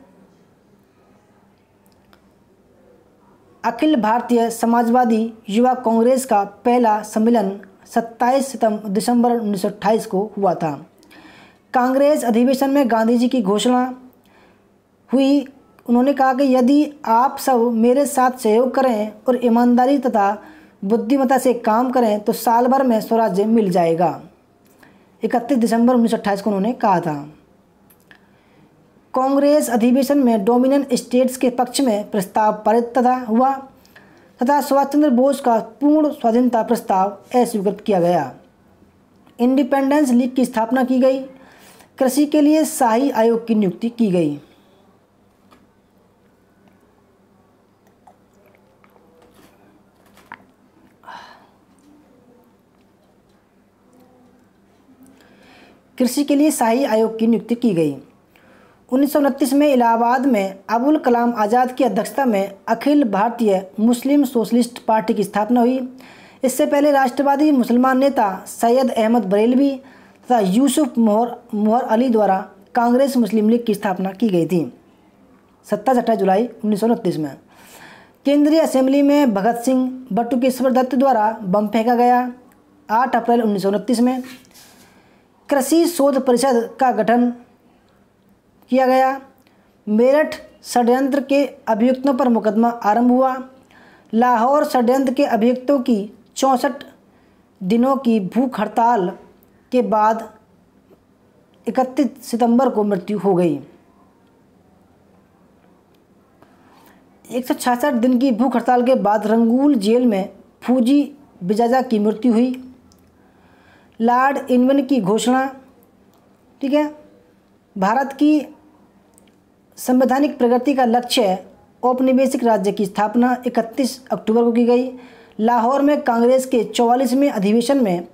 अखिल भारतीय समाजवादी युवा कांग्रेस का पहला सम्मेलन 27 दिसंबर 1928 को हुआ था। कांग्रेस अधिवेशन में गांधी जी की घोषणा हुई। उन्होंने कहा कि यदि आप सब मेरे साथ सहयोग करें और ईमानदारी तथा बुद्धिमत्ता से काम करें तो साल भर में स्वराज्य मिल जाएगा। 31 दिसंबर 1928 को उन्होंने कहा था। कांग्रेस अधिवेशन में डोमिनियन स्टेट्स के पक्ष में प्रस्ताव पारित हुआ तथा सुभाष चंद्र बोस का पूर्ण स्वाधीनता प्रस्ताव अस्वीकृत किया गया। इंडिपेंडेंस लीग की स्थापना की गई। कृषि के लिए शाही आयोग की नियुक्ति की गई। कृषि के लिए शाही आयोग की नियुक्ति की गई। 1929 में इलाहाबाद में अबुल कलाम आज़ाद की अध्यक्षता में अखिल भारतीय मुस्लिम सोशलिस्ट पार्टी की स्थापना हुई। इससे पहले राष्ट्रवादी मुसलमान नेता सैयद अहमद बरेलवी तथा यूसुफ मोहर अली द्वारा कांग्रेस मुस्लिम लीग की स्थापना की गई थी 27-28 जुलाई 1929 में। केंद्रीय असेंबली में भगत सिंह बटुकेश्वर दत्त द्वारा बम फेंका गया 8 अप्रैल 1929 में। कृषि शोध परिषद का गठन किया गया। मेरठ षड्यंत्र के अभियुक्तों पर मुकदमा आरंभ हुआ। लाहौर षड्यंत्र के अभियुक्तों की 64 दिनों की भूख हड़ताल के बाद 31 सितंबर को मृत्यु हो गई। 166 दिन की भूख हड़ताल के बाद रंगूल जेल में फूजी बिजाजा की मृत्यु हुई। लॉर्ड इरविन की घोषणा। ठीक है, भारत की संवैधानिक प्रगति का लक्ष्य औपनिवेशिक राज्य की स्थापना 31 अक्टूबर को की गई। लाहौर में कांग्रेस के 44वें अधिवेशन में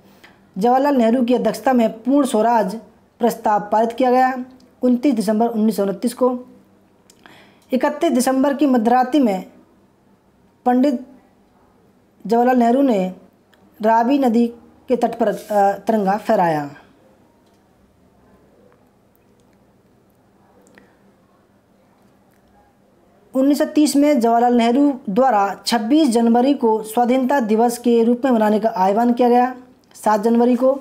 जवाहरलाल नेहरू की अध्यक्षता में पूर्ण स्वराज प्रस्ताव पारित किया गया 29 दिसंबर 1929 को। 31 दिसंबर की मध्यरात्रि में पंडित जवाहरलाल नेहरू ने रावी नदी के तट पर तिरंगा फहराया। 1930 में जवाहरलाल नेहरू द्वारा 26 जनवरी को स्वाधीनता दिवस के रूप में मनाने का आह्वान किया गया। 7 जनवरी को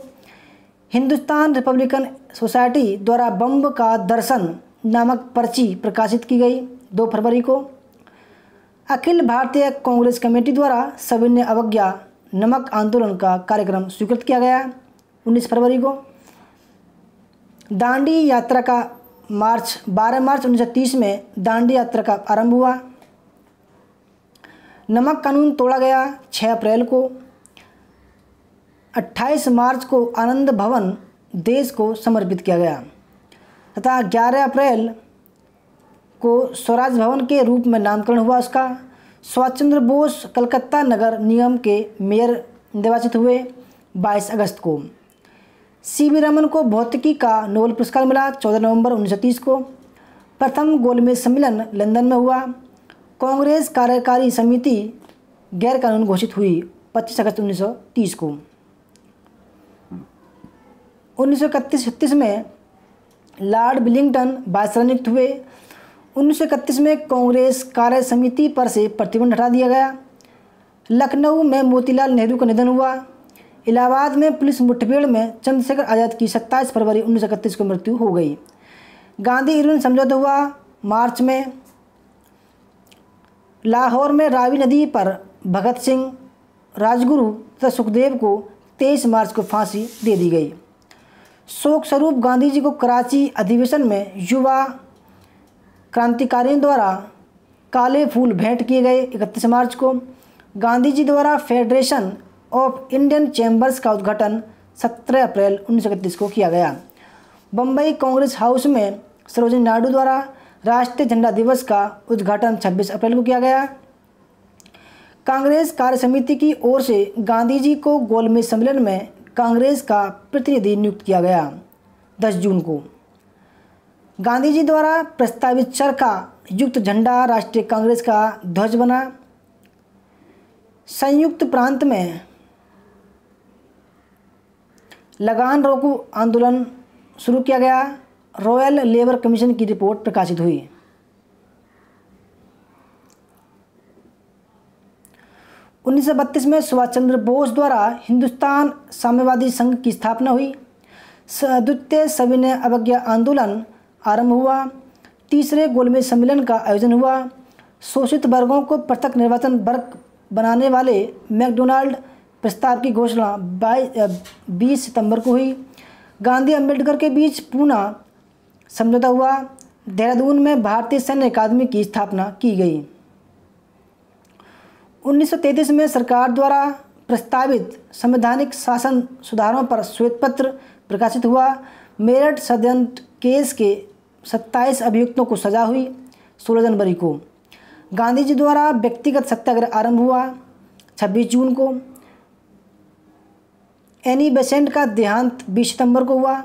हिंदुस्तान रिपब्लिकन सोसाइटी द्वारा बम का दर्शन नामक पर्ची प्रकाशित की गई। 2 फरवरी को अखिल भारतीय कांग्रेस कमेटी द्वारा सविनय अवज्ञा नमक आंदोलन का कार्यक्रम स्वीकृत किया गया। 19 फरवरी को दांडी यात्रा का मार्च 12 मार्च 1930 में दांडी यात्रा का आरंभ हुआ। नमक कानून तोड़ा गया। 6 अप्रैल को 28 मार्च को आनंद भवन देश को समर्पित किया गया तथा 11 अप्रैल को स्वराज भवन के रूप में नामकरण हुआ उसका। सुभाष चंद्र बोस कलकत्ता नगर निगम के मेयर निर्वाचित हुए। 22 अगस्त को सीवी रमन को भौतिकी का नोबेल पुरस्कार मिला। 14 नवंबर 1930 को प्रथम गोलमेज सम्मेलन लंदन में हुआ। कांग्रेस कार्यकारी समिति गैर कानूनी घोषित हुई 25 अगस्त 1930 को। 1931-36 में लॉर्ड विलिंगटन वायसराय नियुक्त हुए। 1931 में कांग्रेस कार्य समिति पर से प्रतिबंध हटा दिया गया। लखनऊ में मोतीलाल नेहरू का निधन हुआ। इलाहाबाद में पुलिस मुठभेड़ में चंद्रशेखर आज़ाद की 27 फरवरी 1931 को मृत्यु हो गई। गांधी इरविन समझौता हुआ मार्च में। लाहौर में रावी नदी पर भगत सिंह, राजगुरु तथा सुखदेव को 23 मार्च को फांसी दे दी गई। शोक स्वरूप गांधी जी को कराची अधिवेशन में युवा क्रांतिकारियों द्वारा काले फूल भेंट किए गए। 31 मार्च को गांधी जी द्वारा फेडरेशन ऑफ इंडियन चैम्बर्स का उद्घाटन 17 अप्रैल 1931 को किया गया। बम्बई कांग्रेस हाउस में सरोजिनी नायडू द्वारा राष्ट्रीय झंडा दिवस का उद्घाटन 26 अप्रैल को किया गया। कांग्रेस कार्य समिति की ओर से गांधी जी को गोलमेज सम्मेलन में कांग्रेस का प्रतिनिधि नियुक्त किया गया। 10 जून को गांधी जी द्वारा प्रस्तावित चरखा युक्त झंडा राष्ट्रीय कांग्रेस का ध्वज बना। संयुक्त प्रांत में लगान रोको आंदोलन शुरू किया गया। रॉयल लेबर कमीशन की रिपोर्ट प्रकाशित हुई। 1932 में सुभाष चंद्र बोस द्वारा हिंदुस्तान साम्यवादी संघ की स्थापना हुई। द्वितीय सविनय अवज्ञा आंदोलन आरंभ हुआ। तीसरे गोलमेज सम्मेलन का आयोजन हुआ। शोषित वर्गों को पृथक निर्वाचन वर्ग बनाने वाले मैकडोनाल्ड प्रस्ताव की घोषणा 20 सितंबर को हुई। गांधी अम्बेडकर के बीच पूना समझौता हुआ। देहरादून में भारतीय सैन्य अकादमी की स्थापना की गई। 1933 में सरकार द्वारा प्रस्तावित संवैधानिक शासन सुधारों पर श्वेत पत्र प्रकाशित हुआ। मेरठ षड्यंत्र केस के 27 अभियुक्तों को सजा हुई। 16 जनवरी को गांधी जी द्वारा व्यक्तिगत सत्याग्रह आरंभ हुआ। 26 जून को एनी बेसेंट का देहांत 20 सितंबर को हुआ।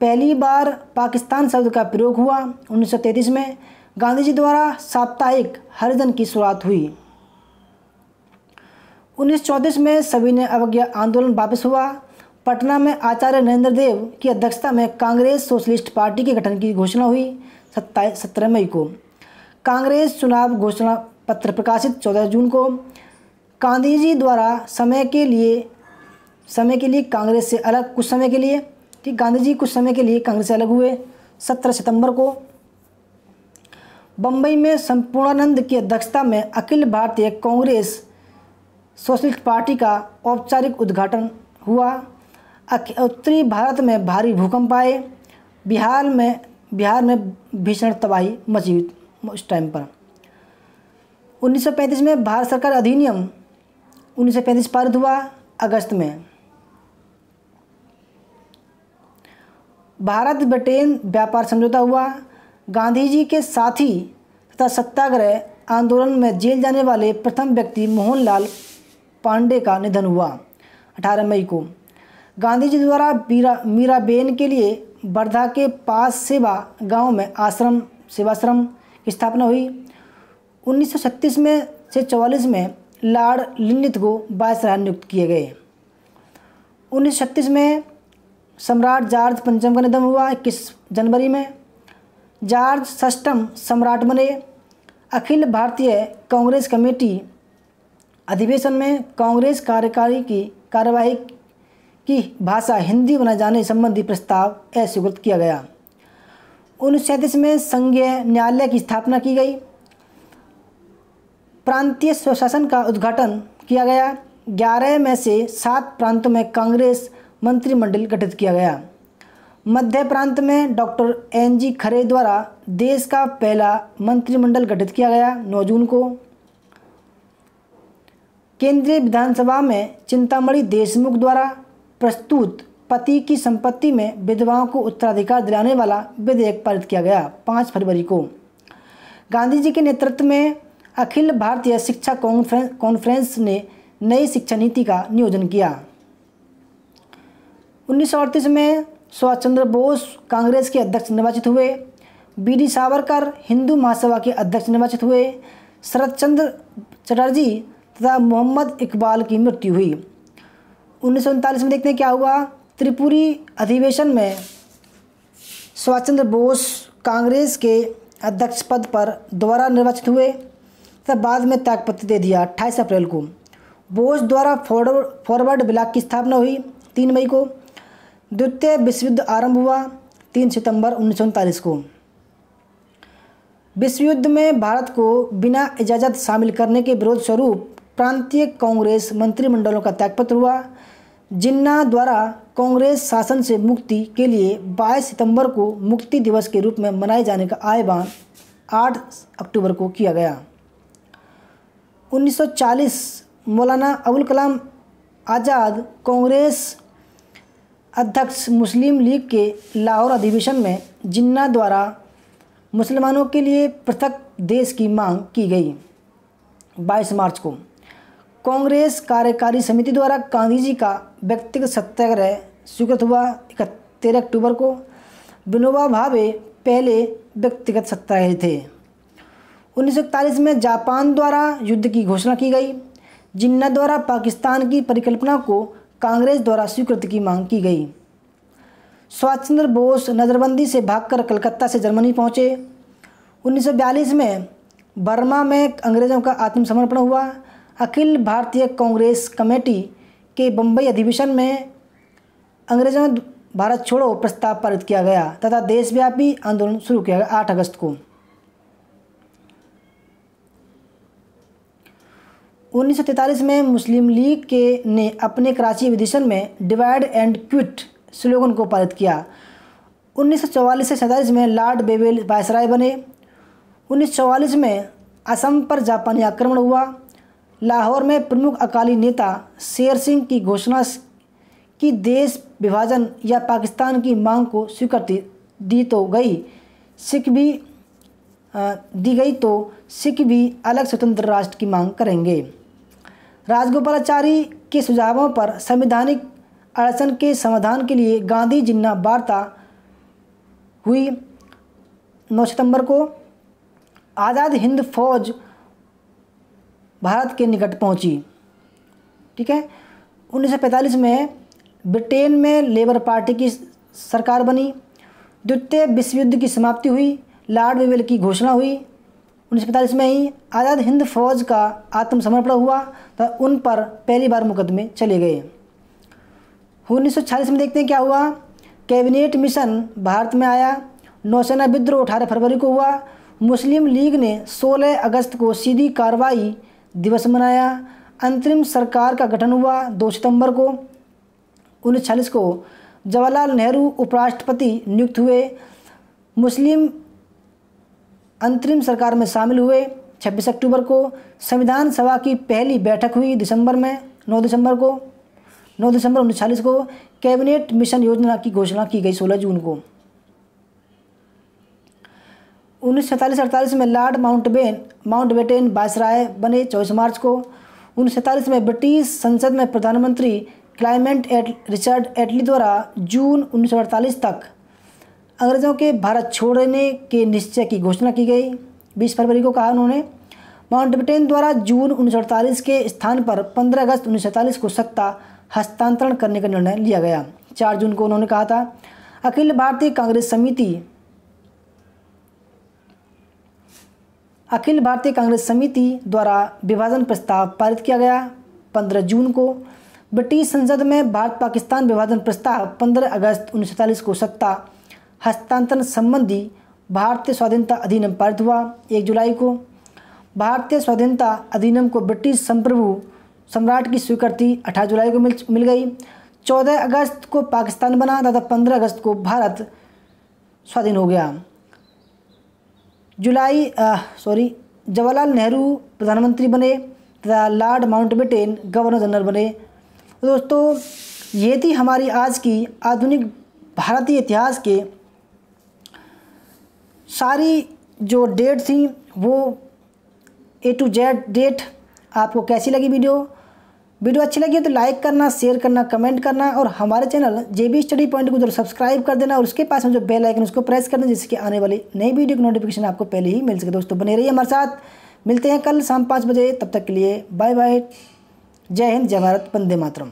पहली बार पाकिस्तान शब्द का प्रयोग हुआ। 1933 में गांधी जी द्वारा साप्ताहिक हरिजन की शुरुआत हुई। 1934 में सविनय अवज्ञा आंदोलन वापस हुआ। पटना में आचार्य नरेंद्र देव की अध्यक्षता में कांग्रेस सोशलिस्ट पार्टी के गठन की घोषणा हुई। 17 मई को कांग्रेस चुनाव घोषणा पत्र प्रकाशित। 14 जून को गांधी जी द्वारा समय के लिए कांग्रेस से अलग कुछ समय के लिए गांधी जी कुछ समय के लिए कांग्रेस से अलग हुए। 17 सितंबर को बम्बई में संपूर्णानंद की अध्यक्षता में अखिल भारतीय कांग्रेस सोशलिस्ट पार्टी का औपचारिक उद्घाटन हुआ। उत्तरी भारत में भारी भूकंप आए। बिहार में भीषण तबाही मची उस टाइम पर। 1935 में भारत सरकार अधिनियम 1935 पारित हुआ। अगस्त में भारत ब्रिटेन व्यापार समझौता हुआ। गांधी जी के साथी तथा सत्याग्रह आंदोलन में जेल जाने वाले प्रथम व्यक्ति मोहनलाल पांडे का निधन हुआ। 18 मई को गांधी जी द्वारा मीराबेन के लिए वर्धा के पास सेवा गांव में सेवाश्रम की स्थापना हुई। 1936 में से 44 में लॉर्ड लिनलिथ को वायसराय नियुक्त किए गए। 1936 में सम्राट जॉर्ज पंचम का निधन हुआ। 21 जनवरी में जॉर्ज षष्ठम सम्राट बने। अखिल भारतीय कांग्रेस कमेटी अधिवेशन में कांग्रेस कार्यकारी की कार्यवाही की भाषा हिंदी बनाए जाने संबंधी प्रस्ताव अस्वीकृत किया गया। 1937 में संघीय न्यायालय की स्थापना की गई। प्रांतीय स्वशासन का उद्घाटन किया गया। 11 में से 7 प्रांतों में कांग्रेस मंत्रिमंडल गठित किया गया। मध्य प्रांत में डॉक्टर NG खरे द्वारा देश का पहला मंत्रिमंडल गठित किया गया 9 जून को। केंद्रीय विधानसभा में चिंतामणि देशमुख द्वारा प्रस्तुत पति की संपत्ति में विधवाओं को उत्तराधिकार दिलाने वाला विधेयक पारित किया गया 5 फरवरी को। गांधी जी के नेतृत्व में अखिल भारतीय शिक्षा कॉन्फ्रेंस ने नई शिक्षा नीति का नियोजन किया। 1938 में सुभाष चंद्र बोस कांग्रेस के अध्यक्ष निर्वाचित हुए। BD सावरकर हिंदू महासभा के अध्यक्ष निर्वाचित हुए। शरद चंद्र चटर्जी तथा मोहम्मद इकबाल की मृत्यु हुई। 1939 में देखते हैं क्या हुआ। त्रिपुरी अधिवेशन में सुभाष चंद्र बोस कांग्रेस के अध्यक्ष पद पर दोबारा निर्वाचित हुए तथा बाद में त्यागपत्र दे दिया 28 अप्रैल को। बोस द्वारा फॉरवर्ड ब्लॉक की स्थापना हुई 3 मई को। द्वितीय विश्व युद्ध आरंभ हुआ 3 सितंबर 1939 को। विश्व युद्ध में भारत को बिना इजाज़त शामिल करने के विरोध स्वरूप प्रांतीय कांग्रेस मंत्रिमंडलों का त्यागपत्र हुआ। जिन्ना द्वारा कांग्रेस शासन से मुक्ति के लिए 22 सितंबर को मुक्ति दिवस के रूप में मनाए जाने का आह्वान 8 अक्टूबर को किया गया। 1940 मौलाना अबुल कलाम आज़ाद कांग्रेस अध्यक्ष मुस्लिम लीग के लाहौर अधिवेशन में जिन्ना द्वारा मुसलमानों के लिए पृथक देश की मांग की गई। 22 मार्च को कांग्रेस कार्यकारी समिति द्वारा गांधी जी का व्यक्तिगत सत्याग्रह स्वीकृत हुआ। 13 अक्टूबर को विनोबा भावे पहले व्यक्तिगत सत्याग्रही थे। 1941 में जापान द्वारा युद्ध की घोषणा की गई। जिन्ना द्वारा पाकिस्तान की परिकल्पना को कांग्रेस द्वारा स्वीकृति की मांग की गई। सुभाष चंद्र बोस नज़रबंदी से भागकर कलकत्ता से जर्मनी पहुंचे। 1942 में बर्मा में अंग्रेज़ों का आत्मसमर्पण हुआ। अखिल भारतीय कांग्रेस कमेटी के बम्बई अधिवेशन में अंग्रेज़ों में भारत छोड़ो प्रस्ताव पारित किया गया तथा देशव्यापी आंदोलन शुरू किया गया 8 अगस्त को। 1943 में मुस्लिम लीग के ने अपने कराची अधिवेशन में डिवाइड एंड क्विट स्लोगन को पारित किया। 1944 से 47 में लॉर्ड बेवेल वायसराय बने। 1944 में असम पर जापानी आक्रमण हुआ। लाहौर में प्रमुख अकाली नेता शेर सिंह की घोषणा की देश विभाजन या पाकिस्तान की मांग को स्वीकृति दी गई तो सिख भी अलग स्वतंत्र राष्ट्र की मांग करेंगे। राजगोपालाचारी के सुझावों पर संवैधानिक अड़चन के समाधान के लिए गांधी जिन्ना वार्ता हुई 9 सितंबर को। आज़ाद हिंद फौज भारत के निकट पहुंची। ठीक है। 1945 में ब्रिटेन में लेबर पार्टी की सरकार बनी। द्वितीय विश्व युद्ध की समाप्ति हुई। लॉर्ड बेवेल की घोषणा हुई। 1945 में ही आज़ाद हिंद फौज का आत्मसमर्पण हुआ तो उन पर पहली बार मुकदमे चले गए। 1946 में देखते हैं क्या हुआ। कैबिनेट मिशन भारत में आया। नौसेना विद्रोह 18 फरवरी को हुआ। मुस्लिम लीग ने 16 अगस्त को सीधी कार्रवाई दिवस मनाया। अंतरिम सरकार का गठन हुआ 2 सितंबर को। 1946 को जवाहरलाल नेहरू उपराष्ट्रपति नियुक्त हुए। मुस्लिम अंतरिम सरकार में शामिल हुए 26 अक्टूबर को। संविधान सभा की पहली बैठक हुई दिसंबर में 9 दिसंबर 1946 को। कैबिनेट मिशन योजना की घोषणा की गई 16 जून को। 1947-48 में लॉर्ड माउंटबेटन वायसराय बने 24 मार्च को। 1947 में ब्रिटिश संसद में प्रधानमंत्री क्लाइमेट रिचर्ड एटली द्वारा जून 1948 तक अंग्रेज़ों के भारत छोड़ने के निश्चय की घोषणा की गई। 20 फरवरी को कहा उन्होंने। माउंटबेटन द्वारा जून 1948 के स्थान पर 15 अगस्त 1947 को सत्ता हस्तांतरण करने का निर्णय लिया गया। 4 जून को उन्होंने कहा था अखिल भारतीय कांग्रेस समिति अखिल भारतीय कांग्रेस समिति द्वारा विभाजन प्रस्ताव पारित किया गया 15 जून को। ब्रिटिश संसद में भारत पाकिस्तान विभाजन प्रस्ताव 15 अगस्त 1947 को सत्ता हस्तांतरण संबंधी भारतीय स्वाधीनता अधिनियम पारित हुआ 1 जुलाई को। भारतीय स्वाधीनता अधिनियम को ब्रिटिश संप्रभु सम्राट की स्वीकृति 18 जुलाई को मिल गई। 14 अगस्त को पाकिस्तान बना तथा 15 अगस्त को भारत स्वाधीन हो गया। जवाहरलाल नेहरू प्रधानमंत्री बने तथा लॉर्ड माउंटबेटन गवर्नर जनरल बने। तो दोस्तों ये थी हमारी आज की आधुनिक भारतीय इतिहास के सारी जो डेट थी वो A to Z डेट। आपको कैसी लगी वीडियो अच्छी लगी तो लाइक करना, शेयर करना, कमेंट करना और हमारे चैनल JB स्टडी पॉइंट को जरूर सब्सक्राइब कर देना और उसके पास में जो बेल आइकन उसको प्रेस कर देना जिससे आने वाली नई वीडियो की नोटिफिकेशन आपको पहले ही मिल सके। दोस्तों बने रहिए हमारे साथ, मिलते हैं कल शाम 5 बजे। तब तक के लिए बाय बाय। जय हिंद, जय भारत, वंदे मातरम।